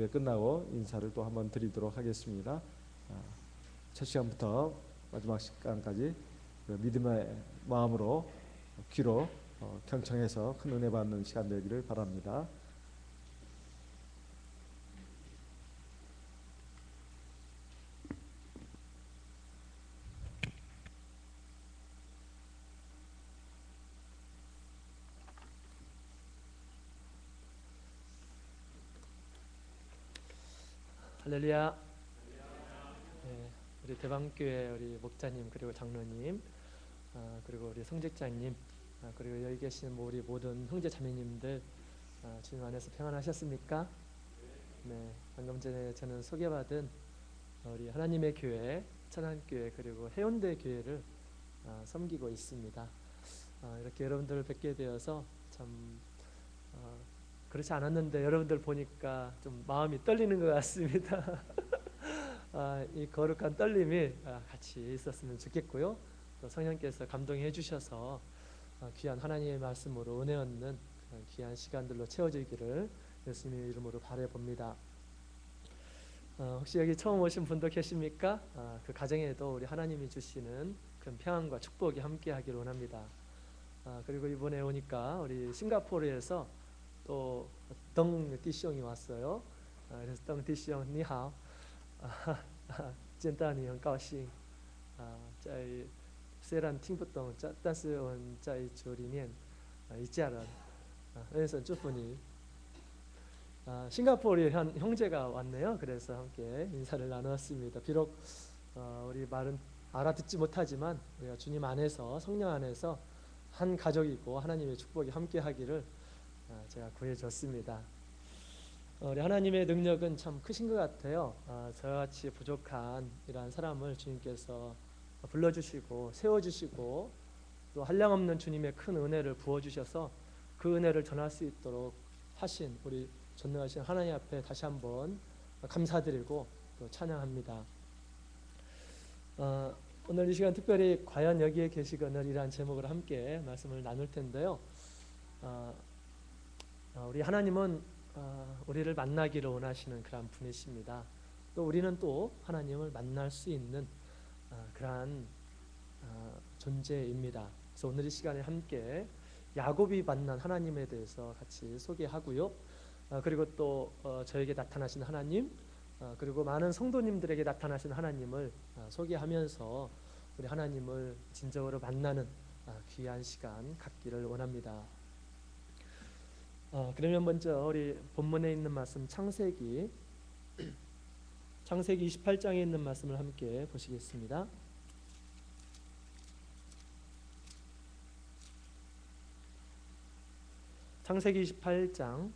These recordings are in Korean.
기도회 끝나고 인사를 또 한번 드리도록 하겠습니다. 첫 시간부터 마지막 시간까지 믿음의 마음으로 귀로 경청해서 큰 은혜 받는 시간 되기를 바랍니다. 할렐루야. 네, 우리 대방교회 우리 목자님 그리고 장로님, 그리고 우리 성직자님, 그리고 여기 계신 우리 모든 형제 자매님들, 주님 안에서 평안하셨습니까? 네, 방금 전에 저는 소개받은 우리 하나님의 교회, 천안교회 그리고 해운대 교회를 섬기고 있습니다. 이렇게 여러분들을 뵙게 되어서 참 그렇지 않았는데 여러분들 보니까 좀 마음이 떨리는 것 같습니다. 이 거룩한 떨림이 같이 있었으면 좋겠고요. 또 성령께서 감동해 주셔서 귀한 하나님의 말씀으로 은혜 얻는 귀한 시간들로 채워지기를 예수님의 이름으로 바라봅니다. 혹시 여기 처음 오신 분도 계십니까? 그 가정에도 우리 하나님이 주시는 큰 평안과 축복이 함께하기를 원합니다. 그리고 이번에 오니까 우리 싱가포르에서 또 덩 디숑이 왔어요. 그래서 덩 디숑 니하오, 见到你很高兴，在虽然听不懂，但是我们在主里面一家人，그래서祝福你。 싱가포르 형제가 왔네요. 그래서 함께 인사를 나누었습니다. 비록 우리 말은 알아듣지 못하지만 우리가 주님 안에서 성령 안에서 한 가족이고 하나님의 축복이 함께하기를 제가 구해줬습니다. 우리 하나님의 능력은 참 크신 것 같아요. 저같이 부족한 이러한 사람을 주님께서 불러주시고 세워주시고 또 한량없는 주님의 큰 은혜를 부어주셔서 그 은혜를 전할 수 있도록 하신 우리 전능하신 하나님 앞에 다시 한번 감사드리고 또 찬양합니다. 오늘 이 시간 특별히 과연 여기에 계시거늘 이라는 제목으로 함께 말씀을 나눌 텐데요. 우리 하나님은 우리를 만나기를 원하시는 그런 분이십니다. 또 우리는 또 하나님을 만날 수 있는 그러한 존재입니다. 그래서 오늘 이 시간에 함께 야곱이 만난 하나님에 대해서 같이 소개하고요. 그리고 또 저에게 나타나신 하나님, 그리고 많은 성도님들에게 나타나신 하나님을 소개하면서 우리 하나님을 진정으로 만나는 귀한 시간 갖기를 원합니다. 그러면 먼저 우리 본문에 있는 말씀 창세기 28장에 있는 말씀을 함께 보시겠습니다. 창세기 28장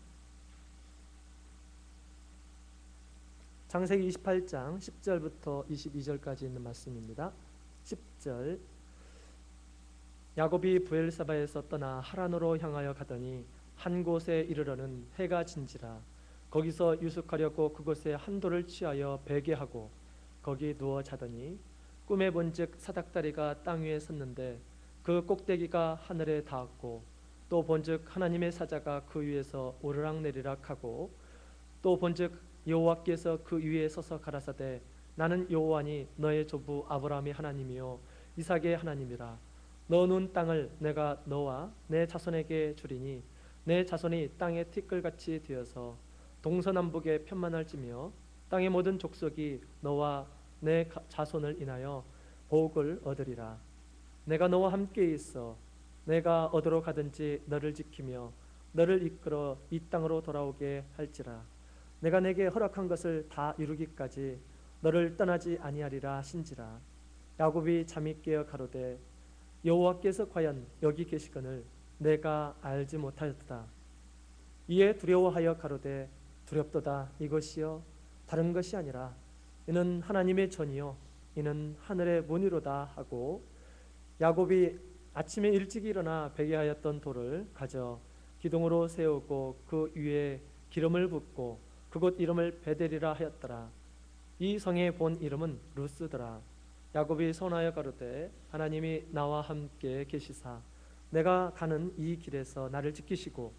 10절부터 22절까지 있는 말씀입니다. 10절 야곱이 브엘사바에서 떠나 하란으로 향하여 가더니 한 곳에 이르러는 해가 진지라. 거기서 유숙하려고 그곳에 한 돌을 취하여 베개하고 거기 누워 자더니 꿈에 본즉 사닥다리가 땅 위에 섰는데 그 꼭대기가 하늘에 닿았고 또 본즉 하나님의 사자가 그 위에서 오르락내리락 하고 또 본즉 여호와께서 그 위에 서서 가라사대 나는 여호와니 너의 조부 아브라함의 하나님이요 이삭의 하나님이라. 너 눈 땅을 내가 너와 내 자손에게 주리니 내 자손이 땅의 티끌같이 되어서 동서남북에 편만할지며 땅의 모든 족속이 너와 내 자손을 인하여 복을 얻으리라. 내가 너와 함께 있어 내가 어디로 가든지 너를 지키며 너를 이끌어 이 땅으로 돌아오게 할지라. 내가 내게 허락한 것을 다 이루기까지 너를 떠나지 아니하리라 하신지라. 야곱이 잠이 깨어 가로되 여호와께서 과연 여기 계시거늘 내가 알지 못하였도다. 이에 두려워하여 가로되 두렵도다. 이것이요 다른 것이 아니라 이는 하나님의 전이요 이는 하늘의 문이로다 하고 야곱이 아침에 일찍 일어나 베개하였던 돌을 가져 기둥으로 세우고 그 위에 기름을 붓고 그곳 이름을 베델이라 하였더라. 이 성의 본 이름은 루스더라. 야곱이 선하여 가로되 하나님이 나와 함께 계시사 내가 가는 이 길에서 나를 지키시고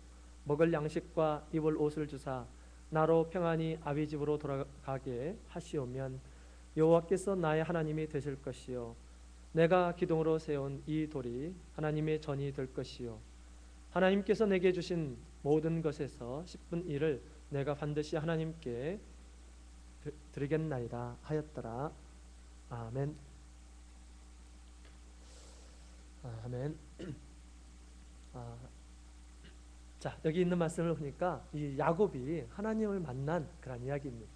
먹을 양식과 입을 옷을 주사 나로 평안히 아비 집으로 돌아가게 하시오면 여호와께서 나의 하나님이 되실 것이요 내가 기둥으로 세운 이 돌이 하나님의 전이 될 것이요 하나님께서 내게 주신 모든 것에서 10분 1을 내가 반드시 하나님께 드리겠나이다 하였더라. 아멘. 아멘. 자, 여기 있는 말씀을 보니까 이 야곱이 하나님을 만난 그런 이야기입니다.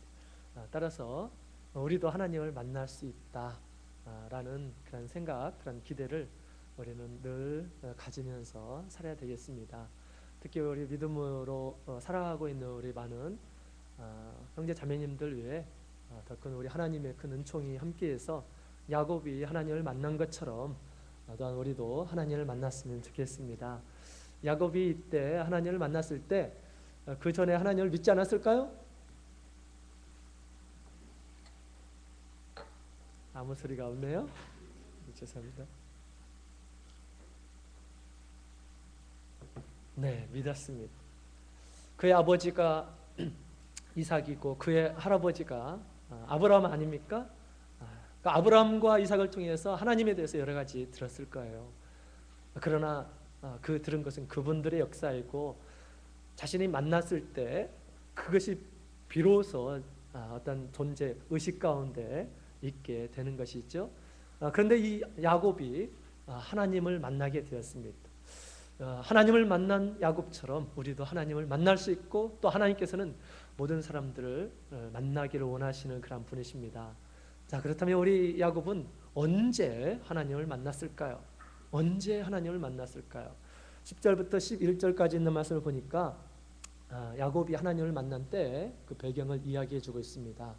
따라서 우리도 하나님을 만날 수 있다라는 그런 생각, 그런 기대를 우리는 늘 가지면서 살아야 되겠습니다. 특히 우리 믿음으로 살아가고 있는 우리 많은 형제 자매님들 위해 더 큰 우리 하나님의 큰 은총이 함께해서 야곱이 하나님을 만난 것처럼 또한 우리도 하나님을 만났으면 좋겠습니다. 야곱이 이때 하나님을 만났을 때 그 전에 하나님을 믿지 않았을까요? 아무 소리가 없네요. 죄송합니다. 네, 믿었습니다. 그의 아버지가 이삭이고 그의 할아버지가 아브라함 아닙니까? 그러니까 아브라함과 이삭을 통해서 하나님에 대해서 여러 가지 들었을 거예요. 그러나 그 들은 것은 그분들의 역사이고 자신이 만났을 때 그것이 비로소 어떤 존재 의식 가운데 있게 되는 것이죠. 그런데 이 야곱이 하나님을 만나게 되었습니다. 하나님을 만난 야곱처럼 우리도 하나님을 만날 수 있고 또 하나님께서는 모든 사람들을 만나기를 원하시는 그런 분이십니다. 자, 그렇다면 우리 야곱은 언제 하나님을 만났을까요? 언제 하나님을 만났을까요? 10절부터 11절까지 있는 말씀을 보니까 야곱이 하나님을 만난 때 그 배경을 이야기해 주고 있습니다.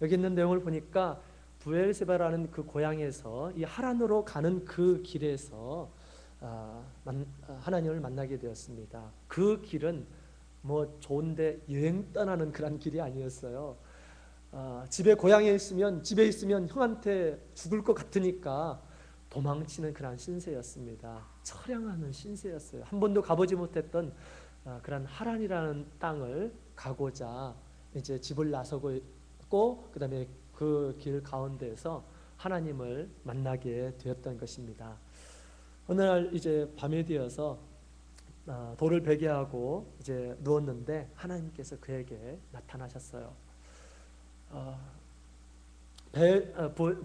여기 있는 내용을 보니까 부엘세바라는 그 고향에서 이 하란으로 가는 그 길에서 하나님을 만나게 되었습니다. 그 길은 뭐 좋은데 여행 떠나는 그런 길이 아니었어요. 고향에 있으면 집에 있으면 형한테 죽을 것 같으니까 도망치는 그런 신세였습니다. 처량하는 신세였어요. 한 번도 가보지 못했던 그런 하란이라는 땅을 가고자 이제 집을 나서고 있고 그다음에 그 길 가운데에서 하나님을 만나게 되었던 것입니다. 어느 날 이제 밤이 되어서 돌을 베게 하고 이제 누웠는데 하나님께서 그에게 나타나셨어요.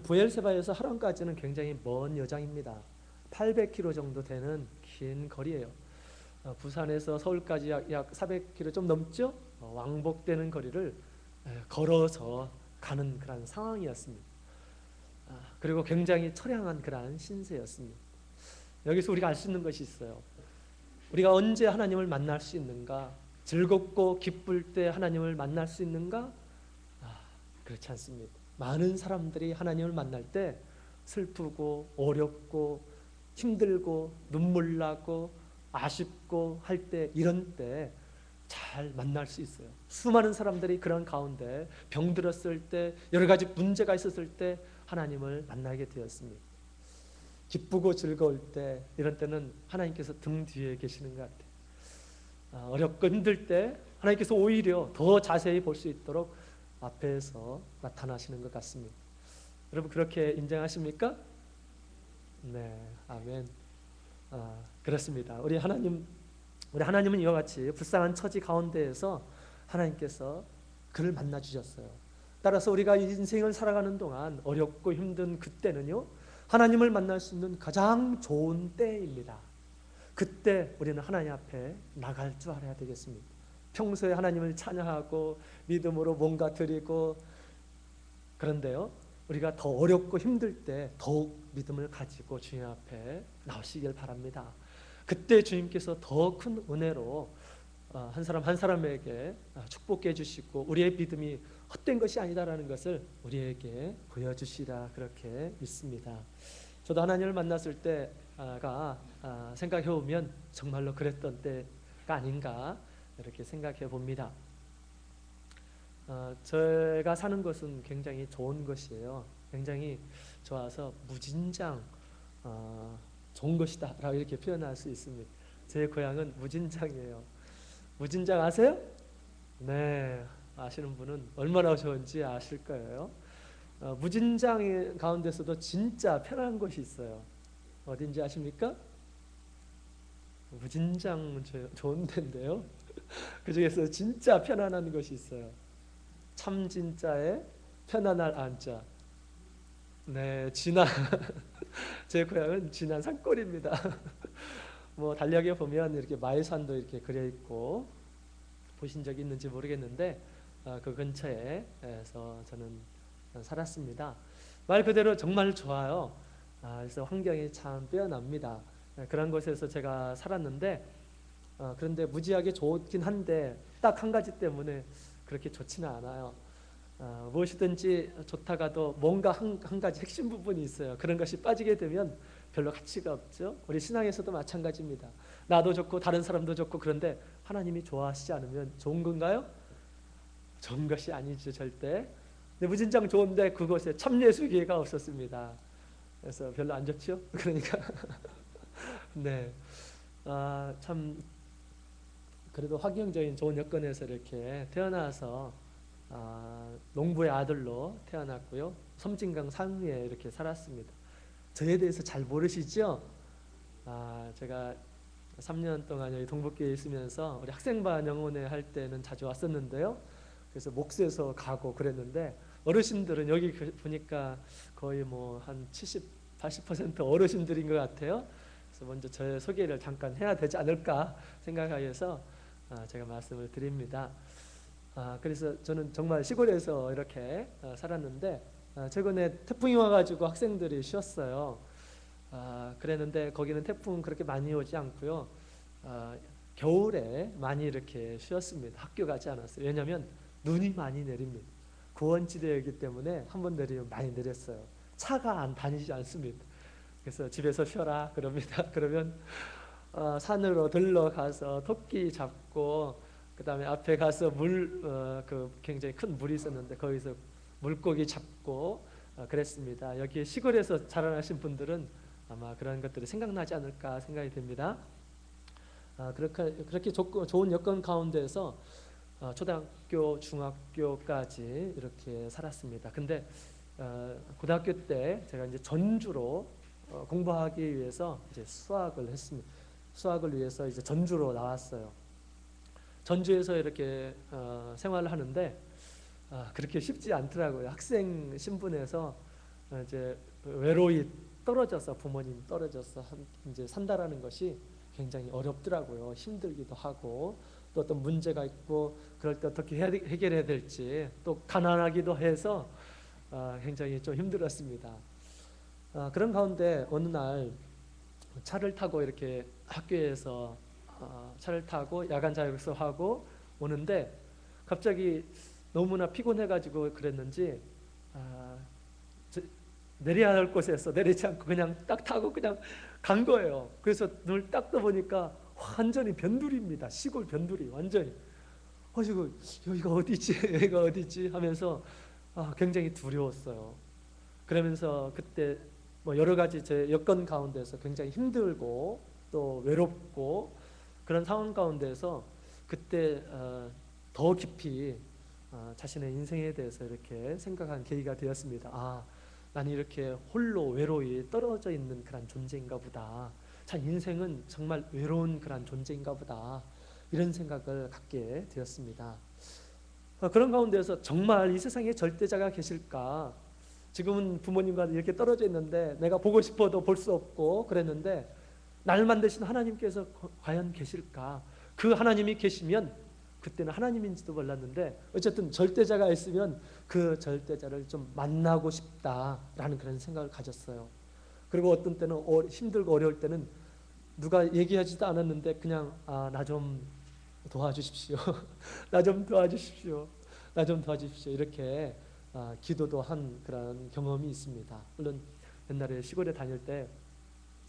부엘세바에서 하란까지는 굉장히 먼 여정입니다. 800km 정도 되는 긴 거리예요. 부산에서 서울까지 약 400km 좀 넘죠? 왕복되는 거리를 걸어서 가는 그런 상황이었습니다. 그리고 굉장히 처량한 그런 신세였습니다. 여기서 우리가 알 수 있는 것이 있어요. 우리가 언제 하나님을 만날 수 있는가? 즐겁고 기쁠 때 하나님을 만날 수 있는가? 그렇지 않습니다. 많은 사람들이 하나님을 만날 때 슬프고 어렵고 힘들고 눈물 나고 아쉽고 할 때 이런 때 잘 만날 수 있어요. 수많은 사람들이 그런 가운데 병들었을 때 여러 가지 문제가 있었을 때 하나님을 만나게 되었습니다. 기쁘고 즐거울 때 이런 때는 하나님께서 등 뒤에 계시는 것 같아요. 어렵고 힘들 때 하나님께서 오히려 더 자세히 볼 수 있도록 앞에서 나타나시는 것 같습니다. 여러분 그렇게 인정하십니까? 네, 아멘. 그렇습니다. 우리 하나님은 이와 같이 불쌍한 처지 가운데에서 하나님께서 그를 만나 주셨어요. 따라서 우리가 인생을 살아가는 동안 어렵고 힘든 그때는요, 하나님을 만날 수 있는 가장 좋은 때입니다. 그때 우리는 하나님 앞에 나갈 줄 알아야 되겠습니다. 평소에 하나님을 찬양하고 믿음으로 뭔가 드리고, 그런데요 우리가 더 어렵고 힘들 때 더욱 믿음을 가지고 주님 앞에 나오시길 바랍니다. 그때 주님께서 더 큰 은혜로 한 사람 한 사람에게 축복해 주시고 우리의 믿음이 헛된 것이 아니다라는 것을 우리에게 보여주시라 그렇게 믿습니다. 저도 하나님을 만났을 때가 생각해 보면 정말로 그랬던 때가 아닌가 이렇게 생각해 봅니다. 제가 사는 곳은 굉장히 좋은 곳이에요. 굉장히 좋아서 무진장 좋은 것이다 라고 이렇게 표현할 수 있습니다. 제 고향은 무진장이에요. 무진장 아세요? 네, 아시는 분은 얼마나 좋은지 아실 거예요. 무진장 가운데서도 진짜 편안한 곳이 있어요. 어딘지 아십니까? 무진장 좋은 데인데요. 그 중에서 진짜 편안한 곳이 있어요. 참 진짜에 편안할 안자. 네, 진안. 제 고향은 진안 산골입니다. 뭐 달력에 보면 이렇게 마이산도 이렇게 그려 있고 보신 적이 있는지 모르겠는데 그 근처에서 저는 살았습니다. 말 그대로 정말 좋아요. 그래서 환경이 참 빼어납니다. 그런 곳에서 제가 살았는데 그런데 무지하게 좋긴 한데 딱 한 가지 때문에 그렇게 좋지는 않아요. 무엇이든지 좋다가도 뭔가 한 가지 핵심 부분이 있어요. 그런 것이 빠지게 되면 별로 가치가 없죠. 우리 신앙에서도 마찬가지입니다. 나도 좋고 다른 사람도 좋고 그런데 하나님이 좋아하시지 않으면 좋은 건가요? 좋은 것이 아니죠, 절대. 근데 무진장 좋은데 그곳에 참예수기회가 없었습니다. 그래서 별로 안 좋죠. 그러니까 네, 참 그래도 환경적인 좋은 여건에서 이렇게 태어나서 농부의 아들로 태어났고요. 섬진강 상류에 이렇게 살았습니다. 저에 대해서 잘 모르시죠? 제가 3년 동안 여기 동북교에 있으면서 우리 학생반 영혼회 할 때는 자주 왔었는데요. 그래서 목수에서 가고 그랬는데 어르신들은 여기 보니까 거의 뭐 한 70, 80% 어르신들인 것 같아요. 그래서 먼저 저의 소개를 잠깐 해야 되지 않을까 생각하여서 제가 말씀을 드립니다. 그래서 저는 정말 시골에서 이렇게 살았는데 최근에 태풍이 와가지고 학생들이 쉬었어요. 그랬는데 거기는 태풍 그렇게 많이 오지 않고요. 겨울에 많이 이렇게 쉬었습니다. 학교 가지 않았어요. 왜냐하면 눈이 많이 내립니다. 고원지대이기 때문에 한번 내리면 많이 내렸어요. 차가 안 다니지 않습니다. 그래서 집에서 쉬어라 그럽니다. 그러면 산으로 들러가서 토끼 잡고 그 다음에 앞에 가서 그 굉장히 큰 물이 있었는데 거기서 물고기 잡고 그랬습니다. 여기 시골에서 자라나신 분들은 아마 그런 것들이 생각나지 않을까 생각이 됩니다. 그렇게 좋은 여건 가운데서 초등학교, 중학교까지 이렇게 살았습니다. 근데 고등학교 때 제가 이제 전주로 공부하기 위해서 이제 수학을 했습니다. 수학을 위해서 이제 전주로 나왔어요. 전주에서 이렇게 생활을 하는데 그렇게 쉽지 않더라고요. 학생 신분에서 이제 외로이 떨어져서 부모님 떨어져서 이제 산다라는 것이 굉장히 어렵더라고요. 힘들기도 하고 또 어떤 문제가 있고 그럴 때 어떻게 해결해야 될지 또 가난하기도 해서 굉장히 좀 힘들었습니다. 그런 가운데 어느 날 차를 타고 이렇게 학교에서 차를 타고 야간 자율학습하고 오는데 갑자기 너무나 피곤해가지고 그랬는지 내려야 할 곳에서 내리지 않고 그냥 딱 타고 그냥 간 거예요. 그래서 눈을 딱 떠보니까 완전히 변두리입니다. 시골 변두리 완전히. 지금 여기가 어디지? 여기가 어디지? 하면서 굉장히 두려웠어요. 그러면서 그때 뭐 여러 가지 제 여건 가운데서 굉장히 힘들고 또 외롭고 그런 상황 가운데서 그때 더 깊이 자신의 인생에 대해서 이렇게 생각한 계기가 되었습니다. 나는 이렇게 홀로 외로이 떨어져 있는 그런 존재인가 보다. 참 인생은 정말 외로운 그런 존재인가 보다. 이런 생각을 갖게 되었습니다. 그런 가운데서 정말 이 세상에 절대자가 계실까? 지금은 부모님과 이렇게 떨어져 있는데 내가 보고 싶어도 볼 수 없고 그랬는데 날 만드신 하나님께서 과연 계실까? 그 하나님이 계시면 그때는 하나님인지도 몰랐는데 어쨌든 절대자가 있으면 그 절대자를 좀 만나고 싶다라는 그런 생각을 가졌어요. 그리고 어떤 때는 힘들고 어려울 때는 누가 얘기하지도 않았는데 그냥 나 좀 도와주십시오. 나 좀 도와주십시오. 나 좀 도와주십시오. 이렇게 기도도 한 그런 경험이 있습니다. 물론 옛날에 시골에 다닐 때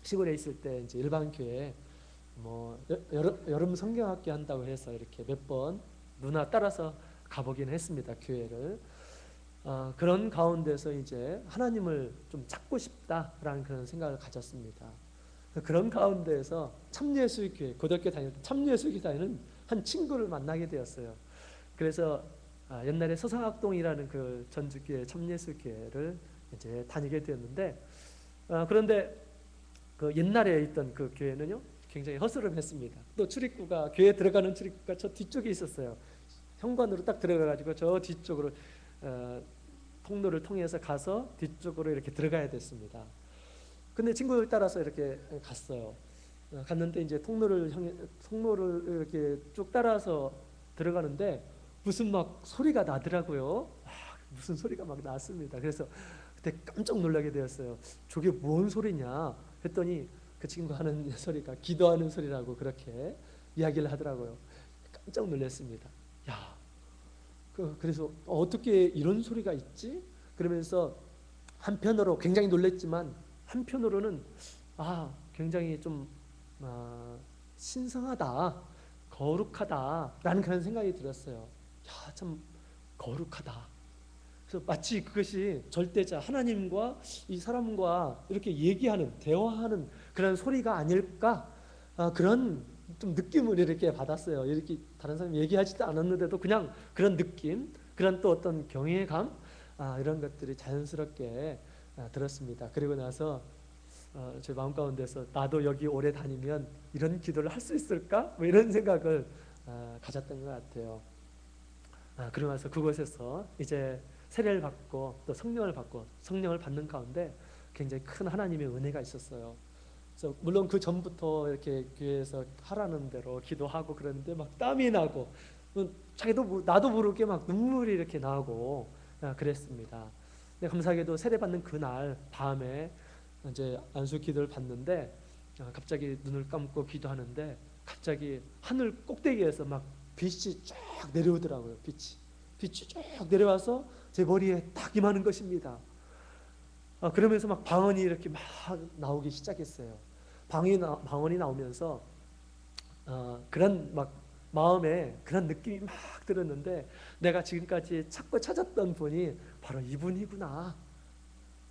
시골에 있을 때 이제 일반 교회 뭐 여름 성경학교 한다고 해서 이렇게 몇 번 누나 따라서 가보긴 했습니다. 교회를. 그런 가운데서 이제 하나님을 좀 찾고 싶다라는 그런 생각을 가졌습니다. 그런 가운데에서 참예수교회 고등학교 다닐 때 참예수교회 다니는 한 친구를 만나게 되었어요. 그래서 옛날에 서상학동이라는 그 전주교회 참예수교회를 이제 다니게 되었는데 그런데 그 옛날에 있던 그 교회는요 굉장히 허스름했습니다. 또 출입구가 교회 들어가는 출입구가 저 뒤쪽에 있었어요. 현관으로 딱 들어가가지고 저 뒤쪽으로 통로를 통해서 가서 뒤쪽으로 이렇게 들어가야 됐습니다. 근데 친구를 따라서 이렇게 갔어요. 갔는데 이제 통로를 이렇게 쭉 따라서 들어가는데 무슨 막 소리가 나더라고요. 무슨 소리가 막 났습니다. 그래서 그때 깜짝 놀라게 되었어요. 저게 뭔 소리냐 했더니 그 친구가 하는 소리가 기도하는 소리라고 그렇게 이야기를 하더라고요. 깜짝 놀랐습니다. 야, 그래서 어떻게 이런 소리가 있지? 그러면서 한편으로 굉장히 놀랐지만 한편으로는 굉장히 좀 신성하다, 거룩하다라는 그런 생각이 들었어요. 야, 참 거룩하다. 그래서 마치 그것이 절대자 하나님과 이 사람과 이렇게 얘기하는 대화하는 그런 소리가 아닐까 그런 좀 느낌을 이렇게 받았어요. 이렇게 다른 사람이 얘기하지도 않았는데도 그냥 그런 느낌, 그런 또 어떤 경외감 이런 것들이 자연스럽게 들었습니다. 그리고 나서 제 마음 가운데서 나도 여기 오래 다니면 이런 기도를 할 수 있을까? 뭐 이런 생각을 가졌던 것 같아요. 그러고 나서 그곳에서 이제 세례를 받고 또 성령을 받고 성령을 받는 가운데 굉장히 큰 하나님의 은혜가 있었어요. 그래서 물론 그 전부터 이렇게 교회에서 하라는 대로 기도하고 그랬는데 막 땀이 나고 자기도 나도 모르게 막 눈물이 이렇게 나고 그랬습니다. 근데 감사하게도 세례 받는 그날 밤에 이제 안수 기도를 받는데 갑자기 눈을 감고 기도하는데 갑자기 하늘 꼭대기에서 막 빛이 쫙 내려오더라고요. 빛이 쫙 내려와서 제 머리에 딱 임하는 것입니다. 그러면서 막 방언이 이렇게 막 나오기 시작했어요. 방언이 나오면서 그런 막 마음에 그런 느낌이 막 들었는데 내가 지금까지 찾고 찾았던 분이 바로 이분이구나.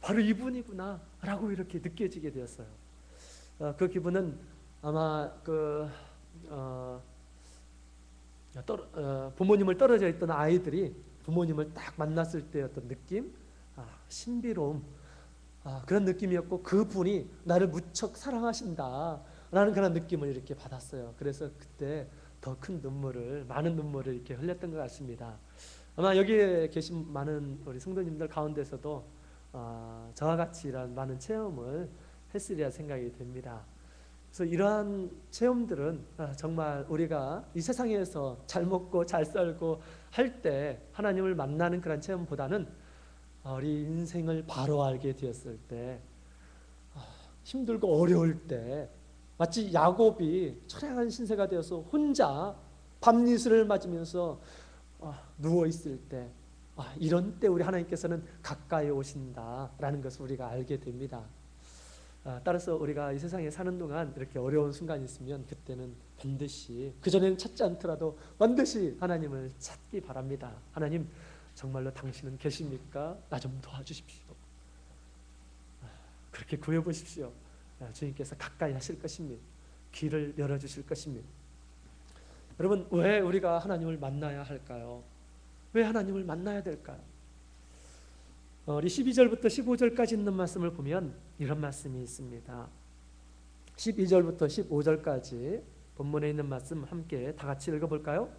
바로 이분이구나 라고 이렇게 느껴지게 되었어요. 그 기분은 아마 부모님을 떨어져 있던 아이들이 부모님을 딱 만났을 때 어떤 느낌, 신비로움, 그런 느낌이었고 그분이 나를 무척 사랑하신다라는 그런 느낌을 이렇게 받았어요. 그래서 그때 더 큰 많은 눈물을 이렇게 흘렸던 것 같습니다. 아마 여기에 계신 많은 우리 성도님들 가운데서도 저와 같이 이런 많은 체험을 했으리라 생각이 됩니다. 그래서 이러한 체험들은 정말 우리가 이 세상에서 잘 먹고 잘 살고 할 때 하나님을 만나는 그런 체험보다는 우리 인생을 바로 알게 되었을 때 힘들고 어려울 때 마치 야곱이 처량한 신세가 되어서 혼자 밤니스를 맞으면서 누워 있을 때 이런 때 우리 하나님께서는 가까이 오신다라는 것을 우리가 알게 됩니다. 따라서 우리가 이 세상에 사는 동안 이렇게 어려운 순간이 있으면 그때는 반드시 그전에는 찾지 않더라도 반드시 하나님을 찾기 바랍니다. 하나님 정말로 당신은 계십니까? 나 좀 도와주십시오. 그렇게 구해보십시오. 주님께서 가까이 하실 것입니다. 귀를 열어주실 것입니다. 여러분 왜 우리가 하나님을 만나야 할까요? 왜 하나님을 만나야 될까요? 우리 12절부터 15절까지 있는 말씀을 보면 이런 말씀이 있습니다. 12절부터 15절까지 본문에 있는 말씀 함께 다 같이 읽어볼까요?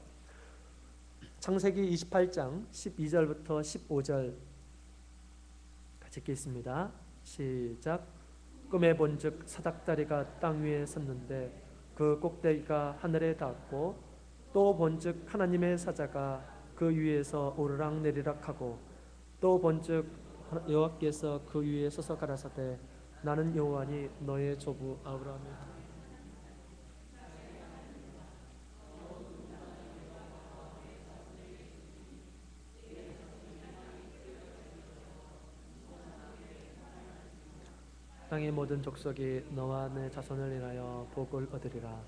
창세기 28장 12절부터 15절 같이 읽겠습니다. 시작. 꿈에 본즉 사닥다리가 땅 위에 섰는데 그 꼭대기가 하늘에 닿았고 또 본즉 하나님의 사자가 그 위에서 오르락내리락 하고 또 본즉 여호와께서 그 위에 서서 가라사대 나는 여호와니 너의 조부 아브라함의 땅의 모든 족속이 너와 내 자손을 인하여 복을 얻으리라.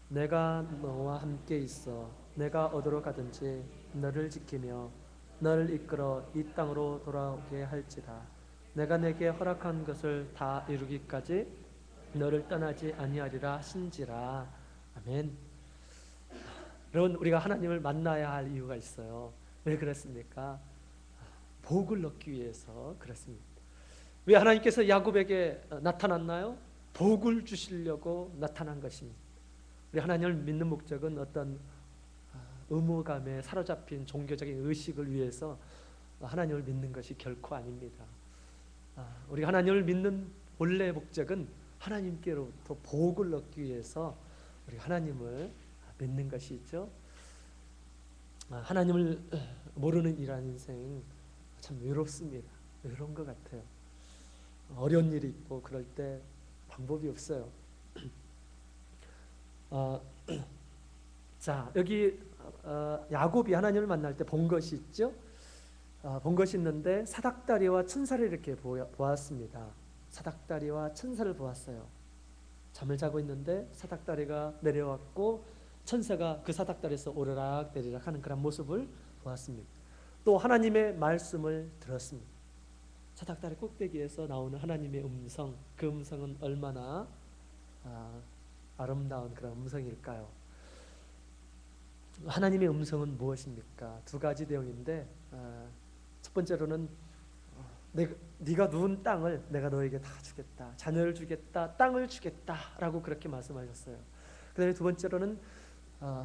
내가 너와 함께 있어 내가 어디로 가든지 너를 지키며 너를 이끌어 이 땅으로 돌아오게 할지라. 내가 내게 허락한 것을 다 이루기까지 너를 떠나지 아니하리라 하신지라. 아멘. 여러분, 우리가 하나님을 만나야 할 이유가 있어요. 왜 그렇습니까? 복을 얻기 위해서 그렇습니다. 왜 하나님께서 야곱에게 나타났나요? 복을 주시려고 나타난 것입니다. 우리 하나님을 믿는 목적은 어떤 의무감에 사로잡힌 종교적인 의식을 위해서 하나님을 믿는 것이 결코 아닙니다. 우리가 하나님을 믿는 본래 목적은 하나님께로부터 복을 얻기 위해서 우리 하나님을 믿는 것이죠. 하나님을 모르는 이러한 인생 참 외롭습니다. 외로운 것 같아요. 어려운 일이 있고 그럴 때 방법이 없어요. 자, 여기 야곱이 하나님을 만날 때 본 것이 있죠. 본 것이 있는데 사닥다리와 천사를 이렇게 보았습니다. 사닥다리와 천사를 보았어요. 잠을 자고 있는데 사닥다리가 내려왔고 천사가 그 사닥다리에서 오르락 내리락 하는 그런 모습을 보았습니다. 또 하나님의 말씀을 들었습니다. 사닥다리 꼭대기에서 나오는 하나님의 음성, 그 음성은 얼마나 아름다운 그런 음성일까요? 하나님의 음성은 무엇입니까? 두 가지 내용인데 첫 번째로는 네가 누운 땅을 내가 너에게 다 주겠다. 자녀를 주겠다. 땅을 주겠다라고 그렇게 말씀하셨어요. 그 다음에 두 번째로는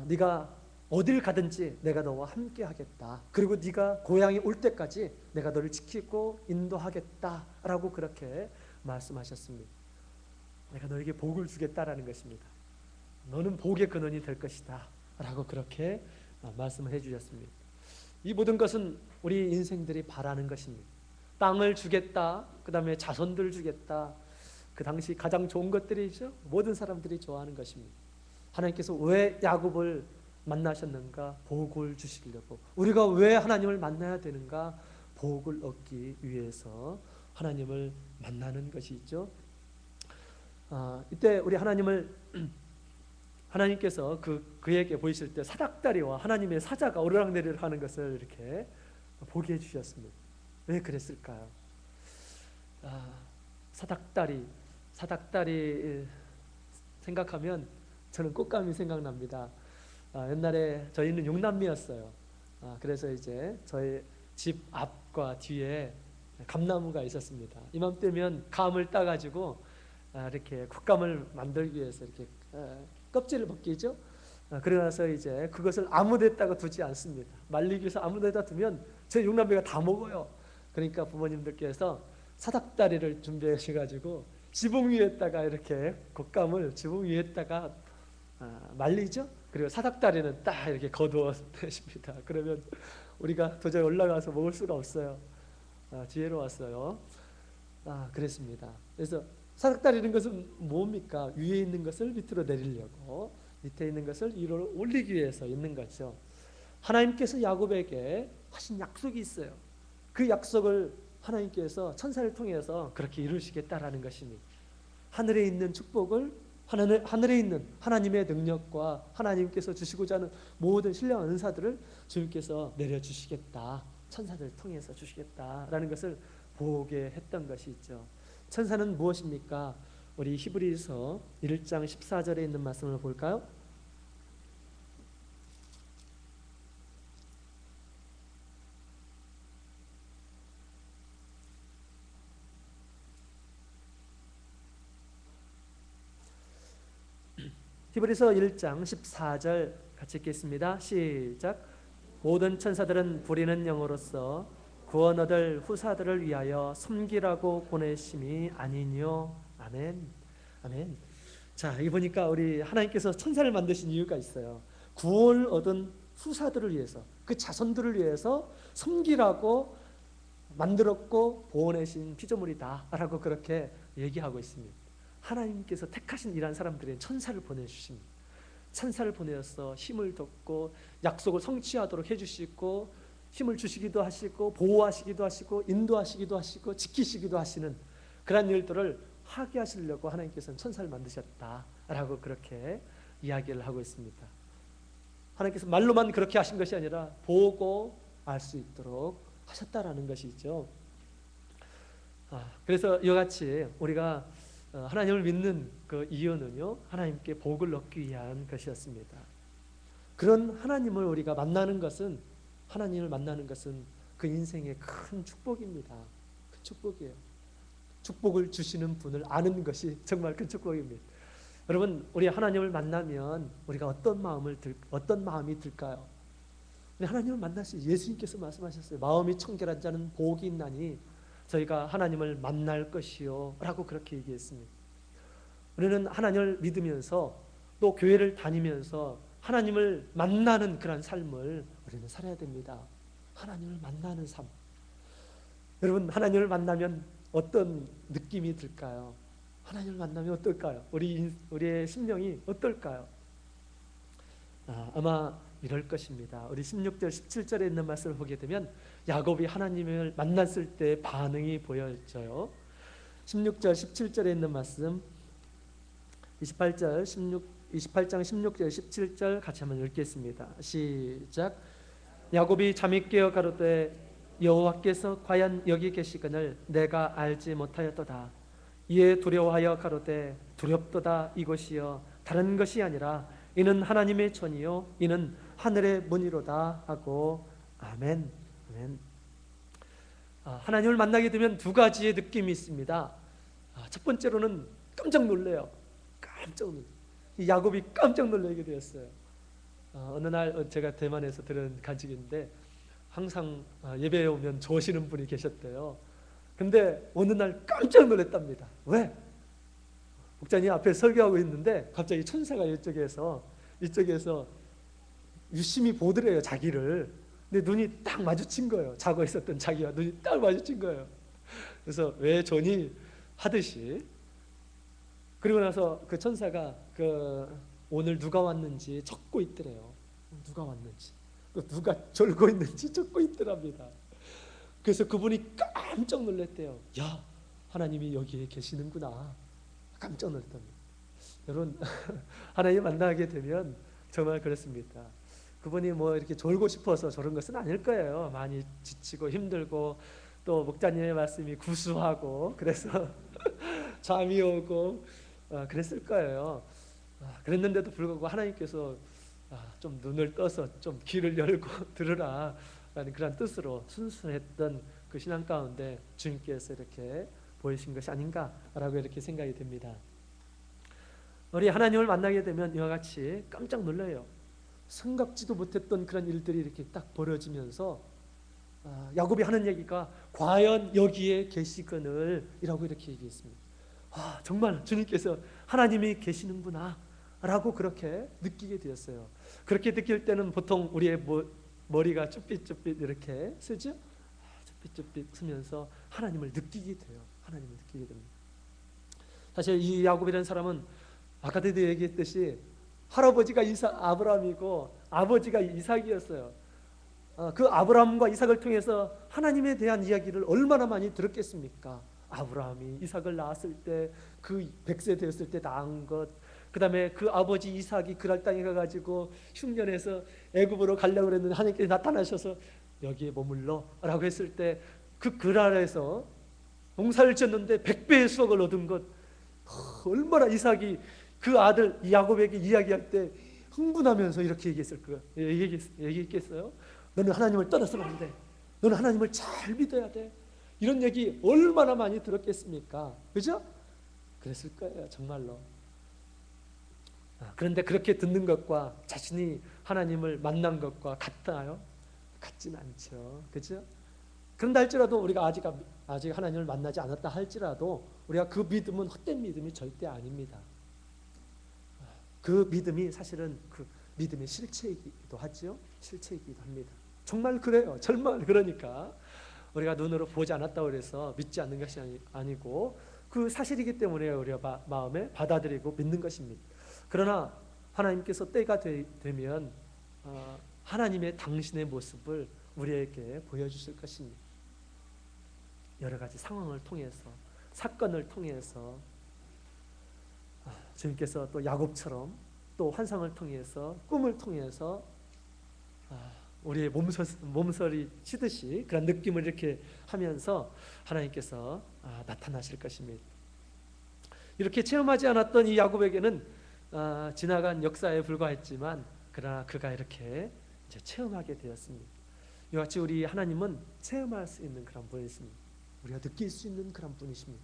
네가 어딜 가든지 내가 너와 함께 하겠다. 그리고 네가 고향에 올 때까지 내가 너를 지키고 인도하겠다라고 그렇게 말씀하셨습니다. 내가 너에게 복을 주겠다라는 것입니다. 너는 복의 근원이 될 것이다 라고 그렇게 말씀을 해주셨습니다. 이 모든 것은 우리 인생들이 바라는 것입니다. 땅을 주겠다, 그 다음에 자손들 주겠다. 그 당시 가장 좋은 것들이죠. 모든 사람들이 좋아하는 것입니다. 하나님께서 왜 야곱을 만나셨는가? 복을 주시려고. 우리가 왜 하나님을 만나야 되는가? 복을 얻기 위해서 하나님을 만나는 것이죠. 이때 우리 하나님께서 그에게 보이실 때 사닥다리와 하나님의 사자가 오르락내리락 하는 것을 이렇게 보게 해주셨습니다. 왜 그랬을까요? 사닥다리 생각하면 저는 꽃감이 생각납니다. 옛날에 저희는 6남매였어요. 그래서 이제 저희 집 앞과 뒤에 감나무가 있었습니다. 이맘때면 감을 따가지고 이렇게 곶감을 만들기 위해서 이렇게 껍질을 벗기죠. 그러나서 이제 그것을 아무데다가 두지 않습니다. 말리기 위해서 아무데다 두면 제 6남매가 다 먹어요. 그러니까 부모님들께서 사닥다리를 준비하셔가지고 지붕 위에다가 이렇게 곶감을 지붕 위에다가 말리죠. 그리고 사닥다리는 딱 이렇게 거두어 내십니다. 그러면 우리가 도저히 올라가서 먹을 수가 없어요. 지혜로웠어요. 그랬습니다. 그래서 사닥다리는 것은 뭡니까? 위에 있는 것을 밑으로 내리려고, 밑에 있는 것을 위로 올리기 위해서 있는 거죠. 하나님께서 야곱에게 하신 약속이 있어요. 그 약속을 하나님께서 천사를 통해서 그렇게 이루시겠다라는 것입니다. 하늘에 있는 축복을, 하늘에 있는 하나님의 능력과 하나님께서 주시고자 하는 모든 신령한 은사들을 주님께서 내려주시겠다, 천사들을 통해서 주시겠다라는 것을 보게 했던 것이 있죠. 천사는 무엇입니까? 우리 히브리서 1장 14절에 있는 말씀을 볼까요? 히브리서 1장 14절 같이 읽겠습니다. 시작. 모든 천사들은 부리는 영으로서 구원 얻을 후사들을 위하여 섬기라고 보내심이 아니뇨. 아멘. 아멘. 자, 여기 보니까 우리 하나님께서 천사를 만드신 이유가 있어요. 구원을 얻은 후사들을 위해서, 그 자손들을 위해서 섬기라고 만들었고 보내신 피조물이다라고 그렇게 얘기하고 있습니다. 하나님께서 택하신 이런 사람들에게 천사를 보내주십니다. 천사를 보내어서 힘을 돋고 약속을 성취하도록 해주시고 힘을 주시기도 하시고 보호하시기도 하시고 인도하시기도 하시고 지키시기도 하시는 그런 일들을 하게 하시려고 하나님께서는 천사를 만드셨다라고 그렇게 이야기를 하고 있습니다. 하나님께서 말로만 그렇게 하신 것이 아니라 보고 알 수 있도록 하셨다라는 것이죠. 그래서 이와 같이 우리가 하나님을 믿는 그 이유는요, 하나님께 복을 얻기 위한 것이었습니다. 그런 하나님을 우리가 만나는 것은, 하나님을 만나는 것은 그 인생의 큰 축복입니다. 큰 축복이에요. 축복을 주시는 분을 아는 것이 정말 큰 축복입니다. 여러분, 우리 하나님을 만나면 우리가 어떤 마음이 들까요? 우리 하나님을 만나시, 예수님께서 말씀하셨어요. 마음이 청결한 자는 복이 있나니 저희가 하나님을 만날 것이요 라고 그렇게 얘기했습니다. 우리는 하나님을 믿으면서 또 교회를 다니면서 하나님을 만나는 그런 삶을 우리는 살아야 됩니다. 하나님을 만나는 삶. 여러분, 하나님을 만나면 어떤 느낌이 들까요? 하나님을 만나면 어떨까요? 우리의 심령이 어떨까요? 아마 이럴 것입니다. 우리 16절 17절에 있는 말씀을 보게 되면 야곱이 하나님을 만났을 때 반응이 보여져요. 16절 17절에 있는 말씀, 28장 16절 17절 같이 한번 읽겠습니다. 시작. 야곱이 잠이 깨어 가로되 여호와께서 과연 여기 계시거늘 내가 알지 못하였도다. 이에 두려워하여 가로되 두렵도다 이것이여 다른 것이 아니라 이는 하나님의 전이요 이는 하늘의 문이로다 하고 아멘. 아멘. 하나님을 만나게 되면 두 가지의 느낌이 있습니다. 첫 번째로는 깜짝 놀래요. 야곱이 깜짝 놀라게 되었어요. 어느 날 제가 대만에서 들은 간증인데 항상 예배에 오면 좋으시는 분이 계셨대요. 근데 어느 날 깜짝 놀랐답니다. 왜? 목사님 앞에 설교하고 있는데 갑자기 천사가 이쪽에서 유심히 보더래요, 자기를. 근데 눈이 딱 마주친 거예요. 자고 있었던 자기와 눈이 딱 마주친 거예요. 그래서 왜 전이 하듯이. 그리고 나서 그 천사가 오늘 누가 왔는지 적고 있더래요. 누가 왔는지, 누가 졸고 있는지 적고 있더랍니다. 그래서 그분이 깜짝 놀랐대요. 야, 하나님이 여기에 계시는구나. 깜짝 놀랐답니다. 여러분, 하나님 만나게 되면 정말 그렇습니다. 그분이 뭐 이렇게 졸고 싶어서 저런 것은 아닐 거예요. 많이 지치고 힘들고 또 목자님의 말씀이 구수하고 그래서 잠이 오고 그랬을 거예요. 그랬는데도 불구하고 하나님께서 좀 눈을 떠서 좀 귀를 열고 들으라 라는 그런 뜻으로 순수했던 그 신앙 가운데 주님께서 이렇게 보이신 것이 아닌가라고 이렇게 생각이 됩니다. 우리 하나님을 만나게 되면 이와 같이 깜짝 놀라요. 생각지도 못했던 그런 일들이 이렇게 딱 벌어지면서 야곱이 하는 얘기가 과연 여기에 계시거늘 이라고 이렇게 얘기했습니다. 정말 주님께서 하나님이 계시는구나 라고 그렇게 느끼게 되었어요. 그렇게 느낄 때는 보통 우리의 머리가 쭈삣쭈삣 이렇게 쓰죠? 쭈삣쭈삣 쓰면서 하나님을 느끼게 돼요. 하나님을 느끼게 됩니다. 사실 이 야곱이라는 사람은 아까도 얘기했듯이 할아버지가 아브라함이고 아버지가 이삭이었어요. 그 아브라함과 이삭을 통해서 하나님에 대한 이야기를 얼마나 많이 들었겠습니까? 아브라함이 이삭을 낳았을 때 그 100세 되었을 때 낳은 것, 그 다음에 그 아버지 이삭이 그랄 땅에 가가지고 흉년에서 애굽으로 가려고 그랬는데 하나님께서 나타나셔서 여기에 머물러 라고 했을 때 그 그랄에서 농사를 지었는데 100배의 수확을 얻은 것, 얼마나 이삭이 그 아들 야곱에게 이야기할 때 흥분하면서 이렇게 얘기했겠어요? 너는 하나님을 떠나서는 안 돼. 너는 하나님을 잘 믿어야 돼. 이런 얘기 얼마나 많이 들었겠습니까? 그죠? 그랬을 거예요, 정말로. 그런데 그렇게 듣는 것과 자신이 하나님을 만난 것과 같나요? 같진 않죠. 그죠? 그런다 할지라도 우리가 아직 하나님을 만나지 않았다 할지라도 우리가 그 믿음은 헛된 믿음이 절대 아닙니다. 그 믿음이 사실은 그 믿음의 실체이기도 하죠. 실체이기도 합니다. 정말 그래요. 정말 그러니까 우리가 눈으로 보지 않았다고 해서 믿지 않는 것이 아니고 그 사실이기 때문에 우리가 마음에 받아들이고 믿는 것입니다. 그러나 하나님께서 때가 되면 하나님의 당신의 모습을 우리에게 보여주실 것입니다. 여러 가지 상황을 통해서, 사건을 통해서 주님께서 또 야곱처럼 또 환상을 통해서, 꿈을 통해서 우리의 몸서리 치듯이 그런 느낌을 이렇게 하면서 하나님께서 나타나실 것입니다. 이렇게 체험하지 않았던 이 야곱에게는 지나간 역사에 불과했지만 그러나 그가 이렇게 이제 체험하게 되었습니다. 이와 같이 우리 하나님은 체험할 수 있는 그런 분이십니다. 우리가 느낄 수 있는 그런 분이십니다.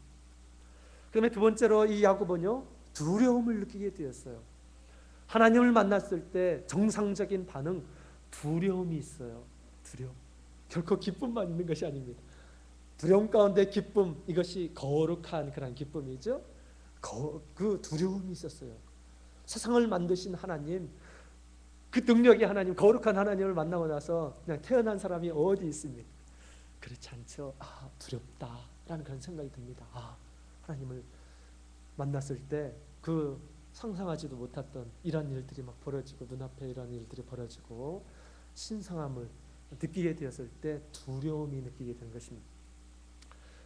그다음에 두 번째로 이 야곱은요, 두려움을 느끼게 되었어요. 하나님을 만났을 때 정상적인 반응, 두려움이 있어요. 두려움. 결코 기쁨만 있는 것이 아닙니다. 두려움 가운데 기쁨, 이것이 거룩한 그런 기쁨이죠. 그 두려움이 있었어요. 세상을 만드신 하나님, 그 능력의 하나님, 거룩한 하나님을 만나고 나서 그냥 태어난 사람이 어디 있습니까? 그렇지 않죠. 두렵다라는 그런 생각이 듭니다. 하나님을 만났을 때 그 상상하지도 못했던 이런 일들이 막 벌어지고, 눈앞에 이런 일들이 벌어지고, 신성함을 느끼게 되었을 때 두려움이 느끼게 되는 것입니다.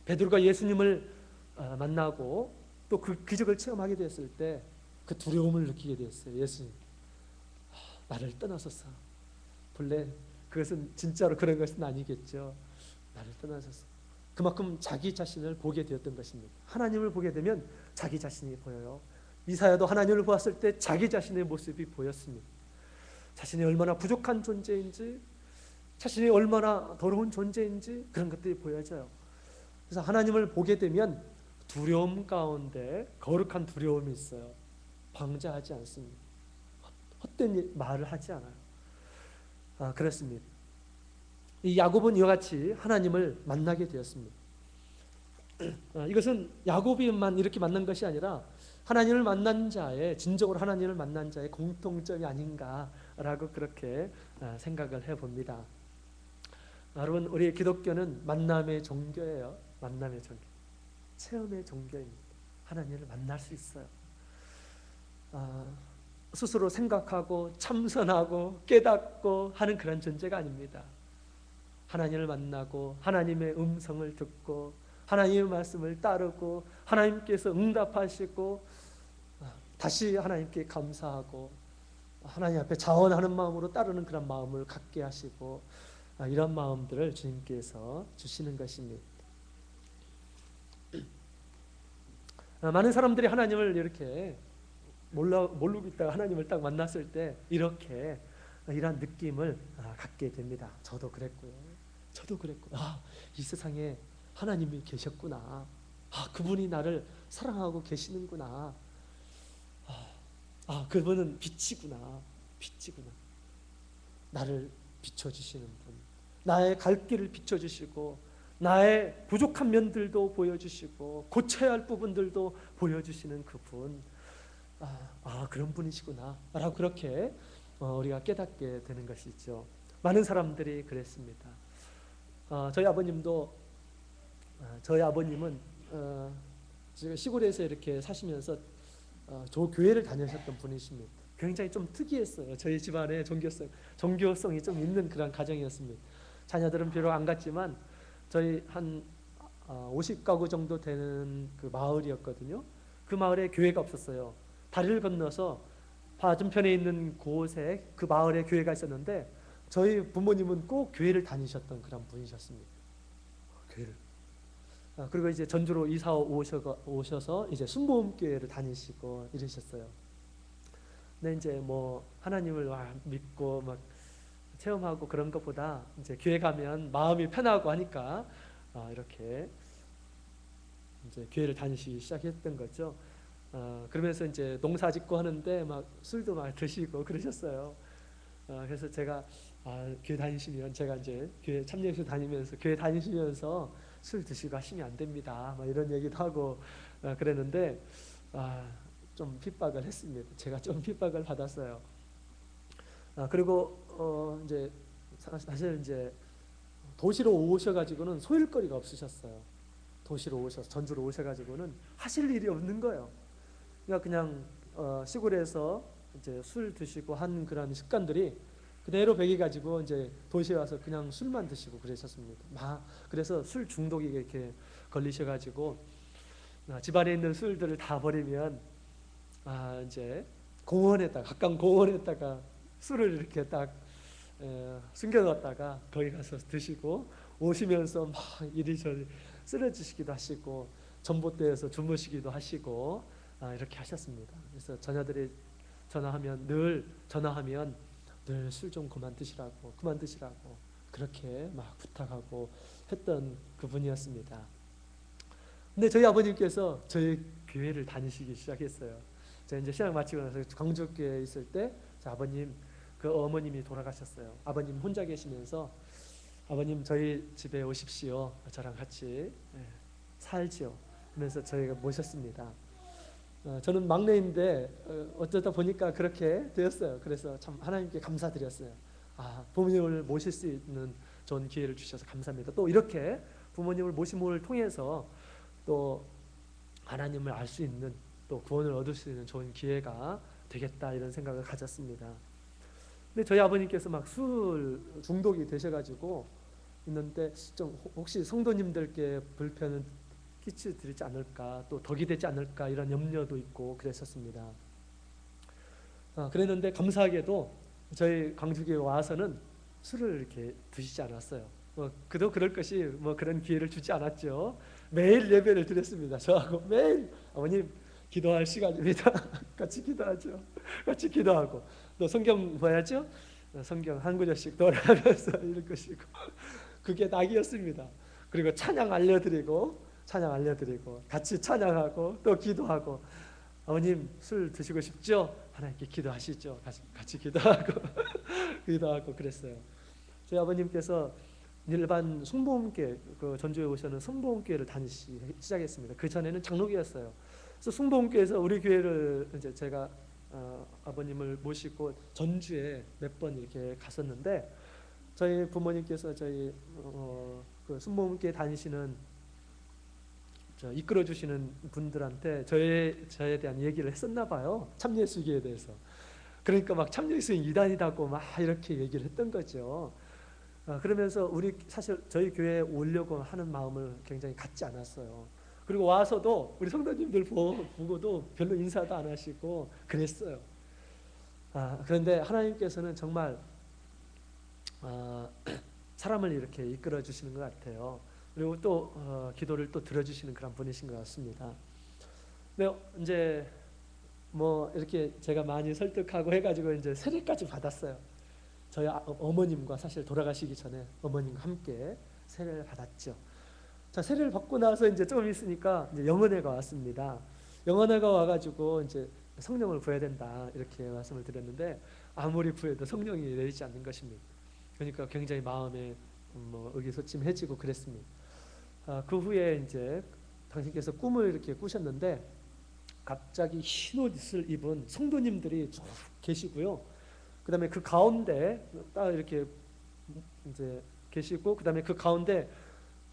베드로가 예수님을 만나고 또 그 기적을 체험하게 되었을 때 그 두려움을 느끼게 되었어요. 예수님, 나를 떠나소서. 본래 그것은 진짜로 그런 것은 아니겠죠. 나를 떠나소서. 그만큼 자기 자신을 보게 되었던 것입니다. 하나님을 보게 되면 자기 자신이 보여요. 이사야도 하나님을 보았을 때 자기 자신의 모습이 보였습니다. 자신이 얼마나 부족한 존재인지, 자신이 얼마나 더러운 존재인지 그런 것들이 보여져요. 그래서 하나님을 보게 되면 두려움 가운데 거룩한 두려움이 있어요. 방자하지 않습니다. 헛된 말을 하지 않아요. 그렇습니다. 이 야곱은 이와 같이 하나님을 만나게 되었습니다. 이것은 야곱이만 이렇게 만난 것이 아니라 하나님을 만난 자의, 진정으로 하나님을 만난 자의 공통점이 아닌가라고 그렇게 생각을 해봅니다. 여러분, 우리 기독교는 만남의 종교예요. 만남의 종교, 체험의 종교입니다. 하나님을 만날 수 있어요. 스스로 생각하고 참선하고 깨닫고 하는 그런 존재가 아닙니다. 하나님을 만나고 하나님의 음성을 듣고 하나님의 말씀을 따르고 하나님께서 응답하시고 다시 하나님께 감사하고 하나님 앞에 자원하는 마음으로 따르는 그런 마음을 갖게 하시고, 이런 마음들을 주님께서 주시는 것입니다. 많은 사람들이 하나님을 이렇게 모르고 있다가 하나님을 딱 만났을 때 이렇게 이런 느낌을 갖게 됩니다. 저도 그랬고요. 이 세상에 하나님이 계셨구나. 그분이 나를 사랑하고 계시는구나. 그분은 빛이구나. 나를 비춰주시는 분. 나의 갈 길을 비춰주시고 나의 부족한 면들도 보여주시고 고쳐야 할 부분들도 보여주시는 그분. 그런 분이시구나 라고 그렇게 우리가 깨닫게 되는 것이죠. 많은 사람들이 그랬습니다. 저희 아버님은 지금 시골에서 이렇게 사시면서 교회를 다니셨던 분이십니다. 굉장히 좀 특이했어요. 저희 집안에 종교성이 좀 있는 그런 가정이었습니다. 자녀들은 비록 안 갔지만 저희 한 50가구 정도 되는 그 마을이었거든요. 그 마을에 교회가 없었어요. 다리를 건너서 맞은편에 있는 곳에 그 마을에 교회가 있었는데 저희 부모님은 꼭 교회를 다니셨던 그런 분이셨습니다. 교회를. 그리고 이제 전주로 이사 오셔서 이제 순복음교회를 다니시고 이러셨어요. 근데 이제 뭐 하나님을 믿고 막 체험하고 그런 것보다 이제 교회 가면 마음이 편하고 하니까 이렇게 이제 교회를 다니시기 시작했던 거죠. 그러면서 이제 농사 짓고 하는데 막 술도 막 드시고 그러셨어요. 그래서 제가 교회 다니시면 제가 이제 교회 참여해서 다니면서 교회 다니시면서 술 드시고 하시면 안 됩니다. 막 이런 얘기도 하고 그랬는데 좀 핍박을 했습니다. 제가 좀 핍박을 받았어요. 그리고 이제 사실 이제 도시로 오셔가지고는 소일거리가 없으셨어요. 도시로 오셔서 전주로 오셔가지고는 하실 일이 없는 거예요. 그러니까 그냥 시골에서 이제 술 드시고 한 그런 습관들이 그대로 배겨가지고 이제 도시에 와서 그냥 술만 드시고 그러셨습니다. 그래서 술 중독이 이렇게 걸리셔가지고 집안에 있는 술들을 다 버리면 이제 가까운 공원에다가 술을 이렇게 딱 숨겨놨다가 거기 가서 드시고 오시면서 막 이리저리 쓰러지시기도 하시고 전봇대에서 주무시기도 하시고 이렇게 하셨습니다. 그래서 자녀들이 늘 전화하면 늘 술 좀 그만 드시라고 그렇게 막 부탁하고 했던 그분이었습니다. 근데 저희 아버님께서 저희 교회를 다니시기 시작했어요. 제가 이제 신학 마치고 나서 광주교회에 있을 때 아버님 그 어머님이 돌아가셨어요. 아버님 혼자 계시면서 아버님 저희 집에 오십시오. 저랑 같이 살지요. 그래서 저희가 모셨습니다. 저는 막내인데 어쩌다 보니까 그렇게 되었어요. 그래서 참 하나님께 감사드렸어요. 부모님을 모실 수 있는 좋은 기회를 주셔서 감사합니다. 또 이렇게 부모님을 모심을 통해서 또 하나님을 알 수 있는 또 구원을 얻을 수 있는 좋은 기회가 되겠다 이런 생각을 가졌습니다. 근데 저희 아버님께서 막 술 중독이 되셔가지고 있는데 좀 혹시 성도님들께 불편을 끼치드리지 않을까 또 덕이 되지 않을까 이런 염려도 있고 그랬었습니다. 그랬는데 감사하게도 저희 광주교회 와서는 술을 이렇게 드시지 않았어요. 그도 그럴 것이 그런 기회를 주지 않았죠. 매일 예배를 드렸습니다. 저하고 매일 어머님 기도할 시간입니다. 같이 기도하죠. 같이 기도하고 또 성경 봐야죠. 성경 한 구절씩 돌아가면서 읽을 것이고 그게 낙이었습니다. 그리고 찬양 알려드리고 같이 찬양하고 또 기도하고 어머님 술 드시고 싶죠? 하나님께 기도하시죠. 같이 기도하고 기도하고 그랬어요. 저희 아버님께서 일반 순복음교회 그 전주에 오셔는 순복음교회를 다니기 시작했습니다. 그 전에는 장로교였어요. 그래서 순복음교회에서 우리 교회를 이제 제가 아버님을 모시고 전주에 몇 번 이렇게 갔었는데 저희 부모님께서 저희 그 순복음교회 다니시는 이끌어 주시는 분들한테 저에 대한 얘기를 했었나 봐요. 참예수교에 대해서. 그러니까 막 참예수인 이단이라고 막 이렇게 얘기를 했던 거죠. 그러면서 사실 저희 교회에 오려고 하는 마음을 굉장히 갖지 않았어요. 그리고 와서도 우리 성도님들 보고도 별로 인사도 안 하시고 그랬어요. 그런데 하나님께서는 정말 사람을 이렇게 이끌어 주시는 것 같아요. 그리고 또 기도를 또 들어주시는 그런 분이신 것 같습니다. 근데 이제 이렇게 제가 많이 설득하고 해가지고 이제 세례까지 받았어요. 저희 어머님과 사실 돌아가시기 전에 어머님과 함께 세례를 받았죠. 자, 세례를 받고 나서 이제 좀 있으니까 이제 영언회가 왔습니다. 영언회가 와가지고 이제 성령을 구해야 된다 이렇게 말씀을 드렸는데 아무리 구해도 성령이 내리지 않는 것입니다. 그러니까 굉장히 마음에 의기소침해지고 그랬습니다. 그 후에 이제 당신께서 꿈을 이렇게 꾸셨는데 갑자기 흰 옷을 입은 성도님들이 쭉 계시고요. 그다음에 그 가운데 딱 이렇게 이제 계시고 그다음에 그 가운데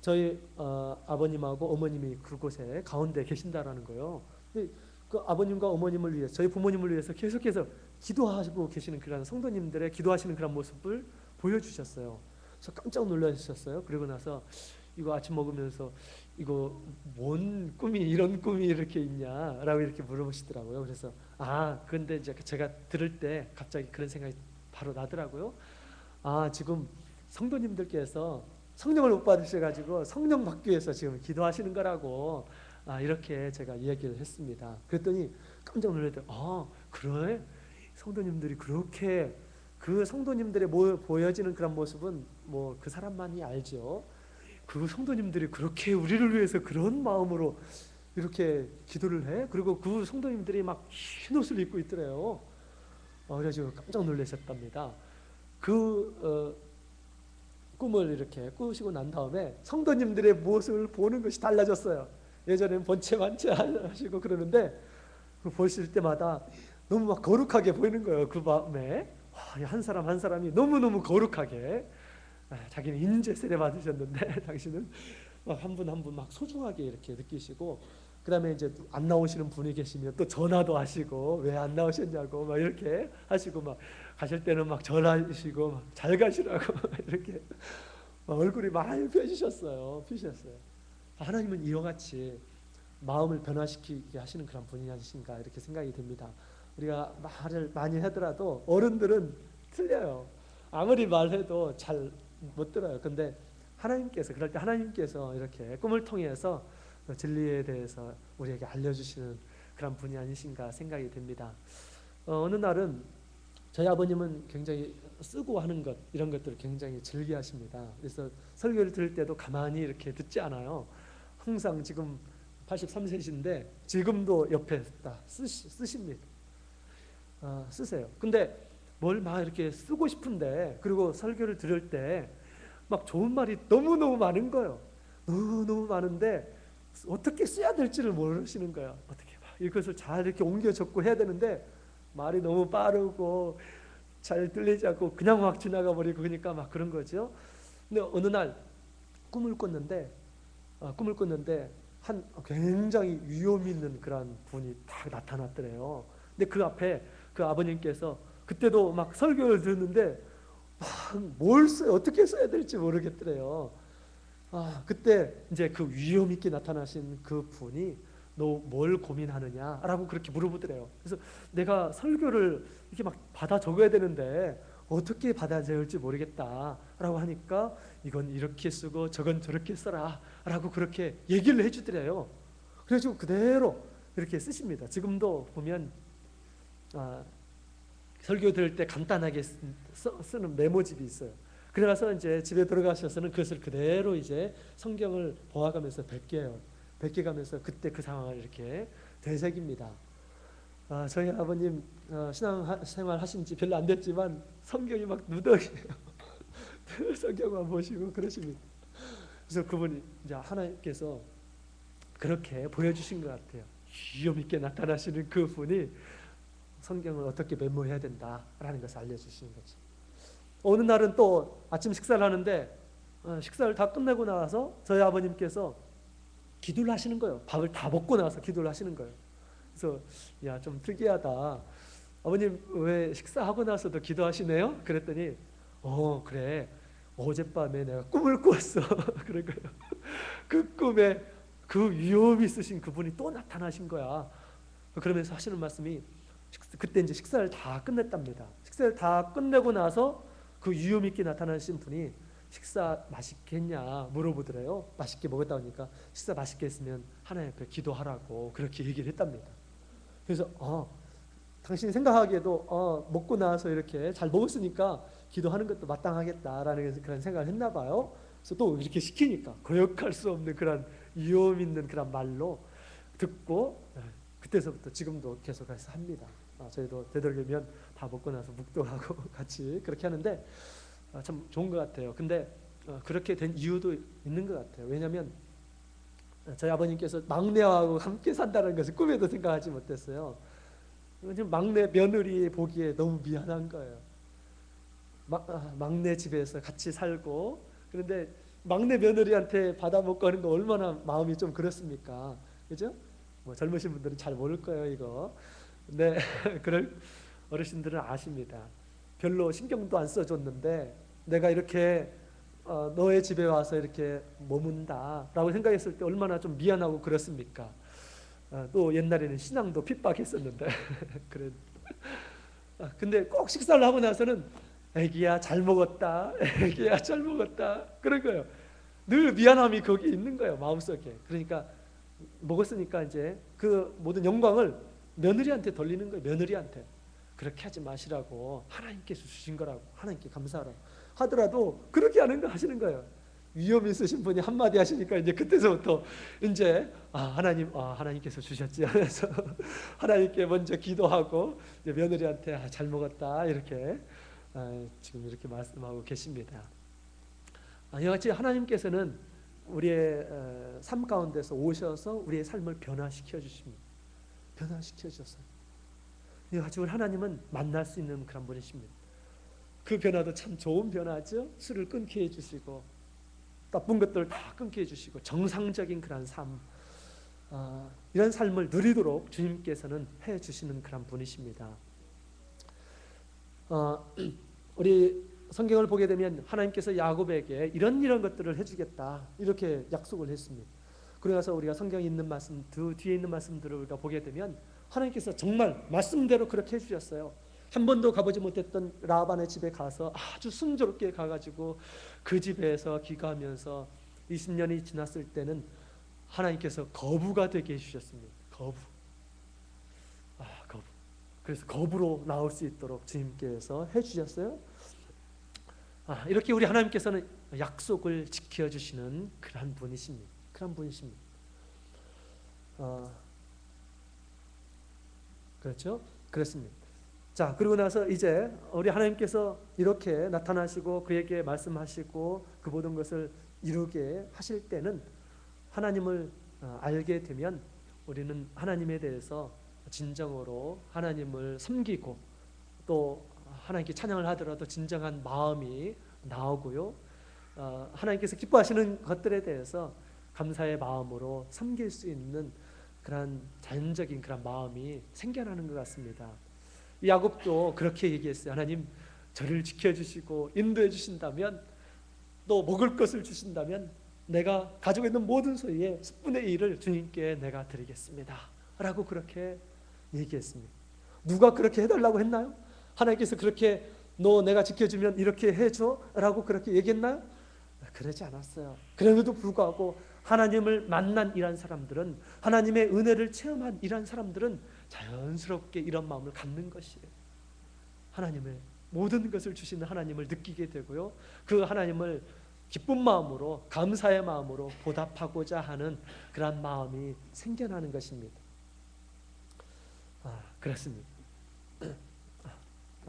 저희 아버님하고 어머님이 그곳에 가운데 계신다라는 거예요. 그 아버님과 어머님을 위해서 저희 부모님을 위해서 계속해서 기도하고 계시는 그런 성도님들의 기도하시는 그런 모습을 보여주셨어요. 그래서 깜짝 놀라셨어요. 그리고 나서 이거 아침 먹으면서 이거 뭔 꿈이 이런 꿈이 이렇게 있냐라고 이렇게 물어보시더라고요. 그래서 근데 이제 제가 들을 때 갑자기 그런 생각이 바로 나더라고요. 지금 성도님들께서 성령을 못 받으셔가지고 성령 받기 위해서 지금 기도하시는 거라고 이렇게 제가 이야기를 했습니다. 그랬더니 깜짝 놀랐더니 그래? 성도님들이 그렇게 그 성도님들의 보여지는 그런 모습은 그 사람만이 알죠. 그 성도님들이 그렇게 우리를 위해서 그런 마음으로 이렇게 기도를 해? 그리고 그 성도님들이 막 흰 옷을 입고 있더래요. 그래서 깜짝 놀라셨답니다. 그 꿈을 이렇게 꾸시고 난 다음에 성도님들의 모습을 보는 것이 달라졌어요. 예전에는 번체만체 하시고 그러는데 보실 때마다 너무 막 거룩하게 보이는 거예요. 그 마음에 한 사람 한 사람이 너무너무 거룩하게 자기는 인제 세례 받으셨는데 당신은 한 분 한 분 막 소중하게 이렇게 느끼시고 그 다음에 이제 안 나오시는 분이 계시면 또 전화도 하시고 왜 안 나오셨냐고 막 이렇게 하시고 막 가실 때는 막 전화하시고 막 잘 가시라고 이렇게 얼굴이 많이 펴지셨어요. 하나님은 이와 같이 마음을 변화시키게 하시는 그런 분이 아니신가 이렇게 생각이 듭니다. 우리가 말을 많이 하더라도 어른들은 틀려요. 아무리 말해도 잘 못 들어요. 근데 그럴 때 하나님께서 이렇게 꿈을 통해서 진리에 대해서 우리에게 알려주시는 그런 분이 아니신가 생각이 됩니다. 어느 날은 저희 아버님은 굉장히 쓰고 하는 것 이런 것들을 굉장히 즐겨하십니다. 그래서 설교를 들을 때도 가만히 이렇게 듣지 않아요. 항상 지금 83세신데 지금도 옆에 쓰십니다. 쓰세요. 근데 뭘 막 이렇게 쓰고 싶은데 그리고 설교를 들을 때 막 좋은 말이 너무너무 많은 거예요. 너무너무 많은데 어떻게 써야 될지를 모르시는 거예요. 어떻게 막 이것을 잘 이렇게 옮겨 적고 해야 되는데 말이 너무 빠르고 잘 들리지 않고 그냥 막 지나가 버리고 그러니까 막 그런 거죠. 근데 어느 날 꿈을 꿨는데 한 굉장히 위험 있는 그런 분이 딱 나타났더래요. 근데 그 앞에 그 아버님께서 그때도 막 설교를 듣는데 뭘 써요? 어떻게 써야 될지 모르겠더래요. 그때 이제 그 위험 있게 나타나신 그 분이 너 뭘 고민하느냐라고 그렇게 물어보더래요. 그래서 내가 설교를 이렇게 막 받아 적어야 되는데 어떻게 받아 적을지 모르겠다라고 하니까 이건 이렇게 쓰고 저건 저렇게 써라라고 그렇게 얘기를 해주더래요. 그래가지고 그대로 이렇게 쓰십니다. 지금도 보면 설교 들을 때 간단하게 쓰는 메모집이 있어요. 그래서 이제 집에 들어가셔서는 그것을 그대로 이제 성경을 보아가면서 베껴가면서 그때 그 상황을 이렇게 되새깁니다. 저희 아버님 신앙생활 하신 지 별로 안 됐지만 성경이 막 누더기예요. 성경만 보시고 그러십니다. 그래서 그분이 이제 하나님께서 그렇게 보여주신 것 같아요. 위험 있게 나타나시는 그 분이 성경을 어떻게 메모해야 된다라는 것을 알려주시는 거죠. 어느 날은 또 아침 식사를 하는데 식사를 다 끝내고 나서 저희 아버님께서 기도를 하시는 거예요. 밥을 다 먹고 나서 기도를 하시는 거예요. 그래서 야, 좀 특이하다. 아버님 왜 식사하고 나서도 기도하시네요? 그랬더니 그래. 어젯밤에 내가 꿈을 꾸었어. 그런 거예요. 그 꿈에 그 위험 있으신 그분이 또 나타나신 거야. 그러면서 하시는 말씀이 그때 이제 식사를 다 끝냈답니다. 식사를 다 끝내고 나서 그 위험 있게 나타나신 분이 식사 맛있겠냐 물어보더래요. 맛있게 먹었다 하니까 식사 맛있게 했으면 하나님 앞에 기도하라고 그렇게 얘기를 했답니다. 그래서 당신이 생각하기에도 먹고 나서 이렇게 잘 먹었으니까 기도하는 것도 마땅하겠다라는 그런 생각을 했나 봐요. 그래서 또 이렇게 시키니까 거역할 수 없는 그런 위험 있는 그런 말로 듣고 그때서부터 지금도 계속해서 합니다. 저희도 되도록이면 다 먹고 나서 묵도하고 같이 그렇게 하는데 참 좋은 것 같아요. 근데 그렇게 된 이유도 있는 것 같아요. 왜냐하면 저희 아버님께서 막내하고 함께 산다는 것을 꿈에도 생각하지 못했어요. 막내 며느리 보기에 너무 미안한 거예요. 막내 집에서 같이 살고 그런데 막내 며느리한테 받아먹고 하는 거 얼마나 마음이 좀 그렇습니까? 그죠? 뭐 젊으신 분들은 잘 모를 거예요 이거. 근데 그럴 어르신들은 아십니다. 별로 신경도 안 써줬는데 내가 이렇게 너의 집에 와서 이렇게 머문다라고 생각했을 때 얼마나 좀 미안하고 그렇습니까? 또 옛날에는 신앙도 핍박했었는데 그래. 근데 꼭 식사를 하고 나서는 애기야 잘 먹었다, 애기야 잘 먹었다 그런 거예요. 늘 미안함이 거기 있는 거예요 마음속에. 그러니까 먹었으니까 이제 그 모든 영광을 며느리한테 돌리는 거예요. 며느리한테. 그렇게 하지 마시라고 하나님께서 주신 거라고 하나님께 감사하라고 하더라도 그렇게 하시는 거예요. 위험 있으신 분이 한마디 하시니까 이제 그때서부터 이제 하나님께서 주셨지 하면서 하나님께 먼저 기도하고 이제 며느리한테 잘 먹었다 이렇게 지금 이렇게 말씀하고 계십니다. 이와 같이 하나님께서는 우리의 삶 가운데서 오셔서 우리의 삶을 변화시켜 주십니다. 변화시켜 주셨어요. 이와 같이 우리 하나님은 만날 수 있는 그런 분이십니다. 그 변화도 참 좋은 변화죠. 술을 끊게 해주시고 나쁜 것들을 다 끊게 해주시고 정상적인 그런 삶 이런 삶을 누리도록 주님께서는 해주시는 그런 분이십니다. 우리 성경을 보게 되면 하나님께서 야곱에게 이런 것들을 해주겠다 이렇게 약속을 했습니다. 그래서 우리가 성경에 있는 말씀 뒤에 있는 말씀들을 우리가 보게 되면 하나님께서 정말 말씀대로 그렇게 해주셨어요. 한 번도 가보지 못했던 라반의 집에 가서 아주 순조롭게 가가지고 그 집에서 기가하면서 20년이 지났을 때는 하나님께서 거부가 되게 해주셨습니다. 거부. 그래서 겁으로 나올 수 있도록 주님께서 해주셨어요. 이렇게 우리 하나님께서는 약속을 지켜주시는 그런 분이십니다. 그런 분이십니다. 그렇죠? 그렇습니다. 자, 그리고 나서 이제 우리 하나님께서 이렇게 나타나시고 그에게 말씀하시고 그 모든 것을 이루게 하실 때는 하나님을 알게 되면 우리는 하나님에 대해서 진정으로 하나님을 섬기고 또 하나님께 찬양을 하더라도 진정한 마음이 나오고요. 하나님께서 기뻐하시는 것들에 대해서 감사의 마음으로 섬길 수 있는 그런 자연적인 그런 마음이 생겨나는 것 같습니다. 야곱도 그렇게 얘기했어요. 하나님, 저를 지켜주시고 인도해 주신다면, 또 먹을 것을 주신다면 내가 가지고 있는 모든 소유의 10분의 1을 주님께 내가 드리겠습니다 라고 그렇게 얘기했습니다. 누가 그렇게 해달라고 했나요? 하나님께서 그렇게 너 내가 지켜주면 이렇게 해줘 라고 그렇게 얘기했나요? 그러지 않았어요. 그럼에도 불구하고 하나님을 만난 이런 사람들은, 하나님의 은혜를 체험한 이런 사람들은 자연스럽게 이런 마음을 갖는 것이에요. 하나님을, 모든 것을 주시는 하나님을 느끼게 되고요, 그 하나님을 기쁜 마음으로, 감사의 마음으로 보답하고자 하는 그런 마음이 생겨나는 것입니다. 그렇습니다.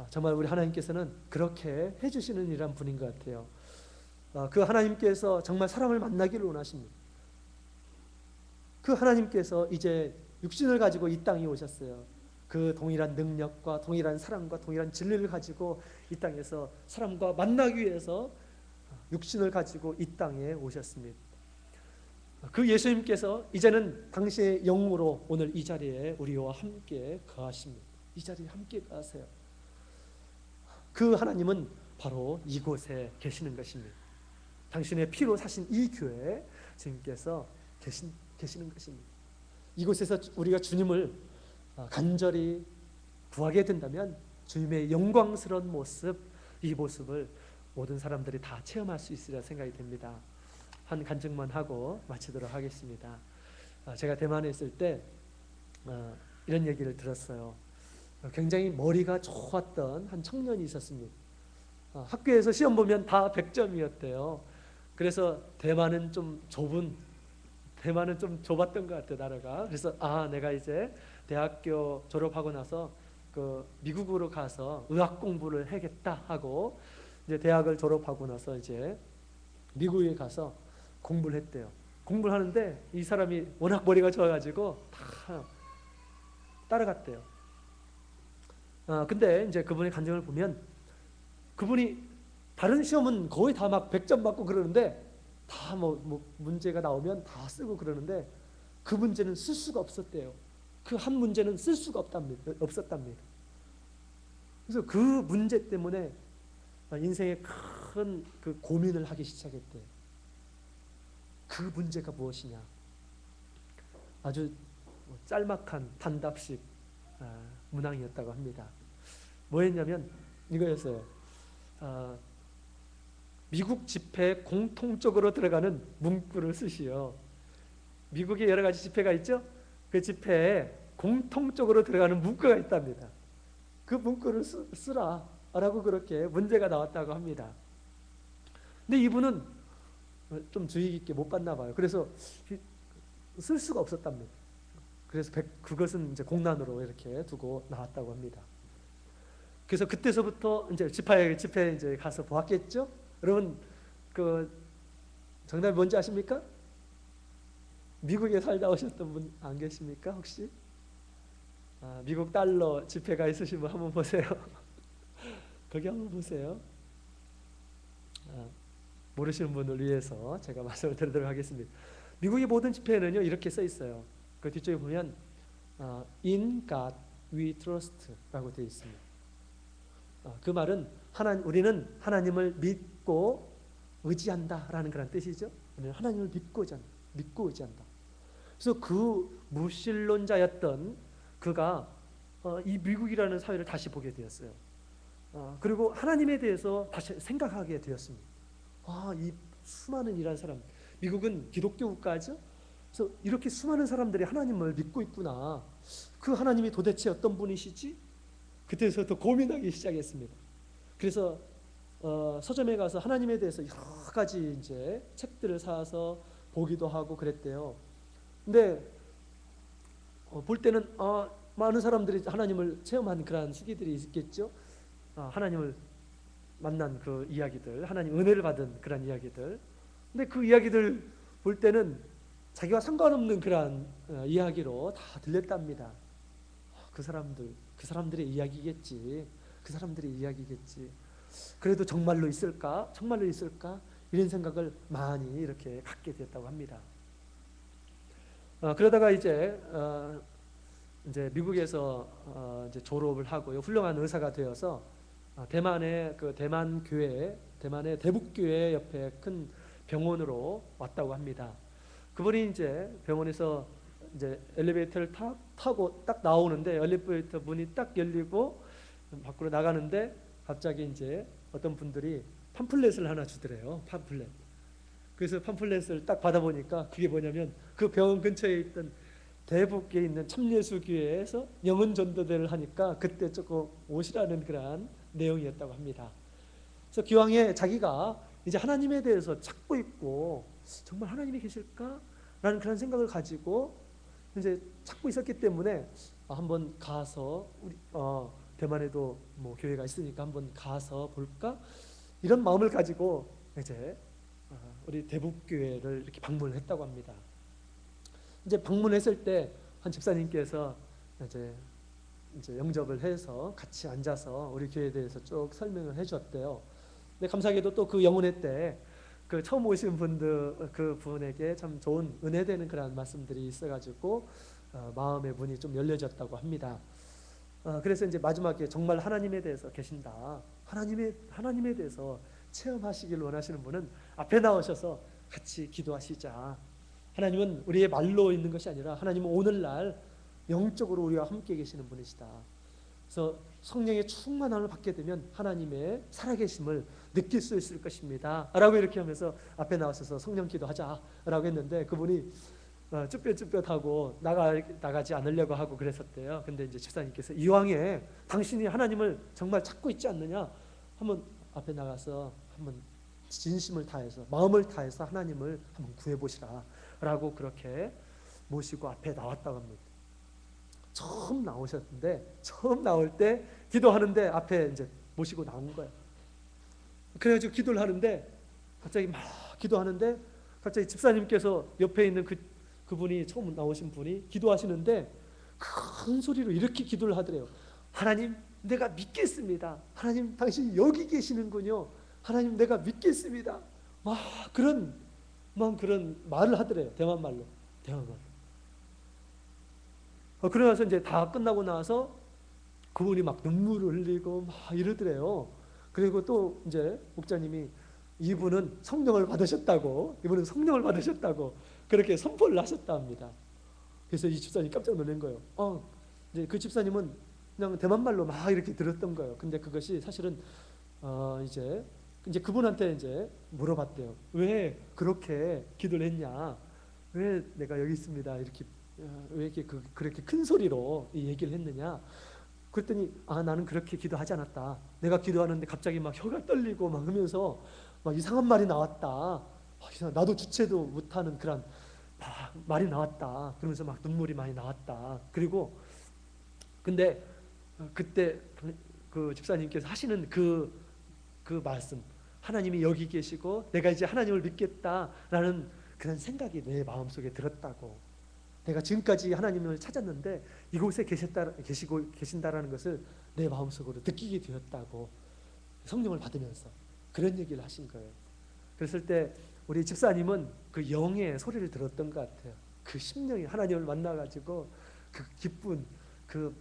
정말 우리 하나님께서는 그렇게 해주시는 이란 분인 것 같아요. 그 하나님께서 정말 사람을 만나기를 원하십니다. 그 하나님께서 이제 육신을 가지고 이 땅에 오셨어요. 그 동일한 능력과 동일한 사랑과 동일한 진리를 가지고 이 땅에서 사람과 만나기 위해서 육신을 가지고 이 땅에 오셨습니다. 그 예수님께서 이제는 당시의 영으로 오늘 이 자리에 우리와 함께 거하십니다. 이 자리에 함께 거하세요. 그 하나님은 바로 이곳에 계시는 것입니다. 당신의 피로 사신 이 교회에 주님께서 계시는 것입니다. 이곳에서 우리가 주님을 간절히 구하게 된다면 주님의 영광스러운 모습, 이 모습을 모든 사람들이 다 체험할 수 있으리라 생각이 됩니다. 한 간증만 하고 마치도록 하겠습니다. 제가 대만에 있을 때 이런 얘기를 들었어요. 굉장히 머리가 좋았던 한 청년이 있었습니다. 학교에서 시험 보면 다 100점이었대요. 그래서 대만은 좀 좁았던 것 같아요, 나라가. 그래서 내가 이제 대학교 졸업하고 나서 그 미국으로 가서 의학 공부를 해야겠다 하고 이제 대학을 졸업하고 나서 이제 미국에 가서 공부를 했대요. 공부를 하는데 이 사람이 워낙 머리가 좋아가지고 다 따라갔대요. 근데 이제 그분의 간증을 보면 그분이 다른 시험은 거의 다 막 100점 받고 그러는데 다 뭐 문제가 나오면 다 쓰고 그러는데 그 문제는 쓸 수가 없었대요. 그 한 문제는 쓸 수가 없었답니다. 그래서 그 문제 때문에 인생에 큰 그 고민을 하기 시작했대요. 그 문제가 무엇이냐? 아주 짤막한 단답식 문항이었다고 합니다. 뭐였냐면 이거였어요. 미국 집회에 공통적으로 들어가는 문구를 쓰시오. 미국에 여러 가지 집회가 있죠? 그 집회에 공통적으로 들어가는 문구가 있답니다. 그 문구를 쓰라 라고 그렇게 문제가 나왔다고 합니다. 근데 이분은 좀 주의 깊게 못 봤나 봐요. 그래서 쓸 수가 없었답니다. 그래서 그것은 이제 공란으로 이렇게 두고 나왔다고 합니다. 그래서 그때서부터 이제 집회에 이제 가서 보았겠죠? 여러분 그 정답이 뭔지 아십니까? 미국에 살다 오셨던 분 안 계십니까 혹시? 미국 달러 지폐가 있으시면 한번 보세요. 거기 한번 보세요. 모르시는 분을 위해서 제가 말씀을 드리도록 하겠습니다. 미국의 모든 지폐에는요 이렇게 써 있어요. 그 뒤쪽에 보면 In God we trust라고 되어 있습니다. 그 말은 우리는 하나님을 믿고 의지한다라는 그런 뜻이죠. 우리는 하나님을 믿고 의지한다. 그래서 그 무신론자였던 그가 이 미국이라는 사회를 다시 보게 되었어요. 그리고 하나님에 대해서 다시 생각하게 되었습니다. 이 수많은 이란 사람, 미국은 기독교 국가죠. 그래서 이렇게 수많은 사람들이 하나님을 믿고 있구나. 그 하나님이 도대체 어떤 분이시지? 그때서부터 고민하기 시작했습니다. 그래서 서점에 가서 하나님에 대해서 여러 가지 이제 책들을 사서 보기도 하고 그랬대요. 근데 볼 때는 많은 사람들이 하나님을 체험한 그러한 시기들이 있겠죠. 하나님을 만난 그 이야기들, 하나님 은혜를 받은 그런 이야기들. 근데 그 이야기들 볼 때는 자기와 상관없는 그러한 이야기로 다 들렸답니다. 그 사람들의 이야기겠지. 그 사람들의 이야기겠지. 그래도 정말로 있을까? 정말로 있을까? 이런 생각을 많이 이렇게 갖게 됐다고 합니다. 그러다가 이제 미국에서 이제 졸업을 하고요, 훌륭한 의사가 되어서 대만의 그 대만 교회, 대만의 대북교회 옆에 큰 병원으로 왔다고 합니다. 그분이 이제 병원에서 이제 엘리베이터를 타고 딱 나오는데 엘리베이터 문이 딱 열리고 밖으로 나가는데 갑자기 이제 어떤 분들이 팜플렛을 하나 주더래요. 팜플렛. 그래서 팜플렛을 딱 받아보니까 그게 뭐냐면 그 병원 근처에 있던 대북에 있는 참예수교회에서 영혼 전도대를 하니까 그때 조금 오시라는 그런 내용이었다고 합니다. 그래서 기왕에 자기가 이제 하나님에 대해서 찾고 있고 정말 하나님이 계실까라는 그런 생각을 가지고 이제 찾고 있었기 때문에 한번 가서 우리 대만에도 뭐 교회가 있으니까 한번 가서 볼까 이런 마음을 가지고 이제 우리 대북교회를 이렇게 방문을 했다고 합니다. 이제 방문했을 때 한 집사님께서 이제 영접을 해서 같이 앉아서 우리 교회에 대해서 쭉 설명을 해주었대요. 근데 감사하게도 또 그 영혼회 때 그 처음 오신 그 분에게 참 좋은 은혜되는 그런 말씀들이 있어가지고 마음의 문이 좀 열려졌다고 합니다. 그래서 이제 마지막에 정말 하나님에 대해서 계신다, 하나님에 대해서 체험하시길 원하시는 분은 앞에 나오셔서 같이 기도하시자. 하나님은 우리의 말로 있는 것이 아니라 하나님은 오늘날 영적으로 우리와 함께 계시는 분이시다. 그래서 성령의 충만함을 받게 되면 하나님의 살아계심을 느낄 수 있을 것입니다 라고 이렇게 하면서 앞에 나와서 성령 기도하자 라고 했는데 그분이 쭈뼛쭈뼛하고 나가지 않으려고 하고 그랬었대요. 근데 이제 집사님께서 이왕에 당신이 하나님을 정말 찾고 있지 않느냐, 한번 앞에 나가서 한번 진심을 다해서 마음을 다해서 하나님을 한번 구해보시라 라고 그렇게 모시고 앞에 나왔다고 합니다. 처음 나오셨는데 처음 나올 때 기도하는데 앞에 이제 모시고 나온 거예요. 그래가지고 기도를 하는데 갑자기 막 기도하는데 갑자기 집사님께서 옆에 있는 그분이 처음 나오신 분이 기도하시는데 큰 소리로 이렇게 기도를 하더래요. 하나님, 내가 믿겠습니다. 하나님, 당신이 여기 계시는군요. 하나님, 내가 믿겠습니다. 막 그런 말을 하더래요. 대만 말로. 그러면서 이제 다 끝나고 나서 그분이 막 눈물을 흘리고 막 이러더래요. 그리고 또 이제 목자님이 이분은 성령을 받으셨다고 그렇게 선포를 하셨다 합니다. 그래서 이 집사님 깜짝 놀란 거예요. 이제 그 집사님은 그냥 대만 말로 막 이렇게 들었던 거예요. 근데 그것이 사실은 이제 그분한테 이제 물어봤대요. 왜 그렇게 기도를 했냐? 왜 내가 여기 있습니다. 왜 이렇게 그렇게 큰 소리로 이 얘기를 했느냐? 그랬더니 나는 그렇게 기도하지 않았다. 내가 기도하는데 갑자기 막 혀가 떨리고 막 하면서 막 이상한 말이 나왔다. 나도 주체도 못하는 그런 말이 나왔다. 그러면서 막 눈물이 많이 나왔다. 그리고 근데 그때 그 집사님께서 하시는 그 말씀, 하나님이 여기 계시고 내가 이제 하나님을 믿겠다라는 그런 생각이 내 마음속에 들었다고. 내가 지금까지 하나님을 찾았는데 이곳에 계신다라는 것을 내 마음속으로 느끼게 되었다고, 성령을 받으면서 그런 얘기를 하신 거예요. 그랬을 때 우리 집사님은 그 영의 소리를 들었던 것 같아요. 그 심령이 하나님을 만나가지고 그 기쁜 그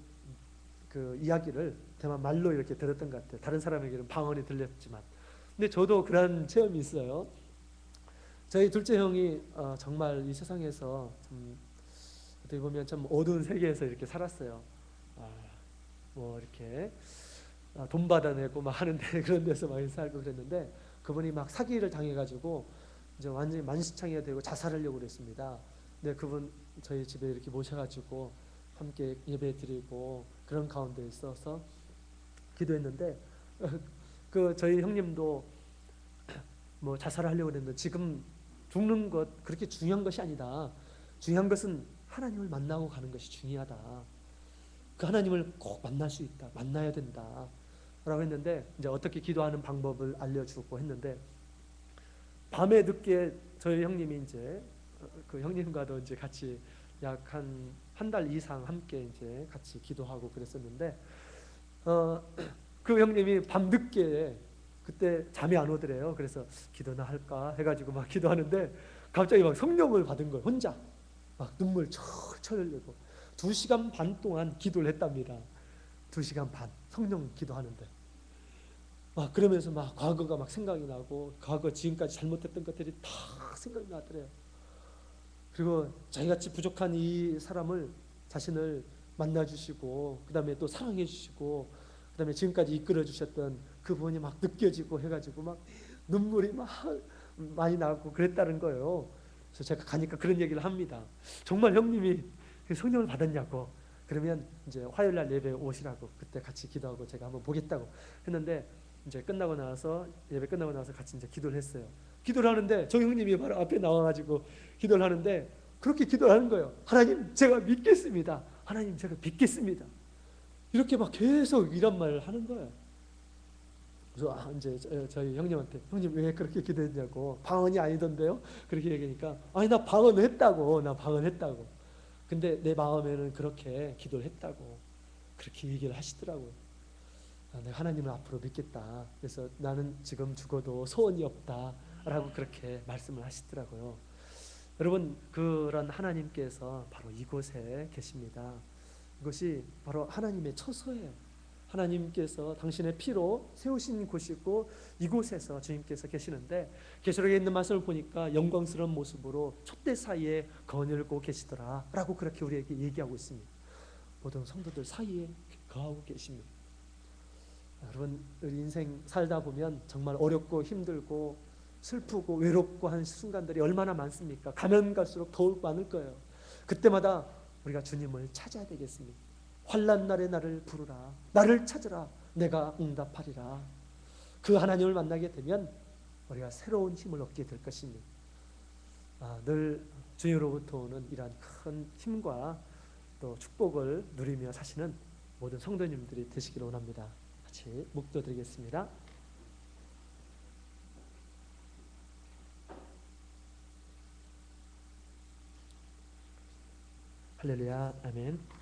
이야기를 대만 말로 이렇게 들었던 것 같아요. 다른 사람에게는 방언이 들렸지만. 근데 저도 그런 체험이 있어요. 저희 둘째 형이 정말 이 세상에서 참 어떻게 보면 참 어두운 세계에서 이렇게 살았어요. 뭐 이렇게 돈 받아내고 막 하는데 그런 데서 많이 살고 그랬는데 그분이 막 사기를 당해가지고 이제 완전히 만시창이가 되고 자살하려고 그랬습니다. 근데 그분 저희 집에 이렇게 모셔가지고 함께 예배 드리고 그런 가운데 있어서 기도했는데 그 저희 형님도 뭐 자살을 하려고 했는데 지금 죽는 것 그렇게 중요한 것이 아니다. 중요한 것은 하나님을 만나고 가는 것이 중요하다. 그 하나님을 꼭 만날 수 있다. 만나야 된다. 라고 했는데 이제 어떻게 기도하는 방법을 알려주고 했는데 밤에 늦게 저희 형님이 이제 그 형님과도 이제 같이 약 한 달 이상 함께 이제 같이 기도하고 그랬었는데 그 형님이 밤 늦게 그때 잠이 안 오더래요. 그래서 기도나 할까 해가지고 막 기도하는데 갑자기 막 성령을 받은 거예요. 혼자 막 눈물 철철 흘리고 2시간 반 동안 기도를 했답니다. 2시간 반 성령 기도하는데 막 그러면서 막 과거가 막 생각이 나고 과거 지금까지 잘못했던 것들이 다 생각이 나더래요. 그리고 자기같이 부족한 이 사람을 자신을 만나주시고 그 다음에 또 사랑해 주시고 그 다음에 지금까지 이끌어 주셨던 그분이 막 느껴지고 해가지고 막 눈물이 막 많이 나고 그랬다는 거예요. 그래서 제가 가니까 그런 얘기를 합니다. 정말 형님이 성령을 받았냐고. 그러면 이제 화요일 날 예배 오시라고 그때 같이 기도하고 제가 한번 보겠다고 했는데 이제 끝나고 나서 예배 끝나고 나서 같이 이제 기도를 했어요. 기도를 하는데 저 형님이 바로 앞에 나와가지고 기도를 하는데 그렇게 기도를 하는 거예요. 하나님 제가 믿겠습니다. 하나님 제가 믿겠습니다. 이렇게 막 계속 이런 말을 하는 거예요. 그래서 이제 저희 형님한테 형님 왜 그렇게 기도했냐고 방언이 아니던데요? 그렇게 얘기하니까 아니 나 방언을 했다고 나 방언을 했다고. 근데 내 마음에는 그렇게 기도를 했다고 그렇게 얘기를 하시더라고요. 내가 하나님을 앞으로 믿겠다. 그래서 나는 지금 죽어도 소원이 없다라고 그렇게 말씀을 하시더라고요. 여러분 그런 하나님께서 바로 이곳에 계십니다. 이것이 바로 하나님의 처소예요. 하나님께서 당신의 피로 세우신 곳이고 이곳에서 주님께서 계시는데 계시록에 있는 말씀을 보니까 영광스러운 모습으로 촛대 사이에 거닐고 계시더라 라고 그렇게 우리에게 얘기하고 있습니다. 모든 성도들 사이에 거하고 계십니다. 여러분 우리 인생 살다 보면 정말 어렵고 힘들고 슬프고 외롭고 하는 순간들이 얼마나 많습니까? 가면 갈수록 더욱 많을 거예요. 그때마다 우리가 주님을 찾아야 되겠습니다. 환난 날에 나를 부르라. 나를 찾으라. 내가 응답하리라. 그 하나님을 만나게 되면 우리가 새로운 힘을 얻게 될 것입니다. 늘 주님으로부터 오는 이러한 큰 힘과 또 축복을 누리며 사시는 모든 성도님들이 되시기를 원합니다. 같이 묵도드리겠습니다. 할렐루야, 아멘.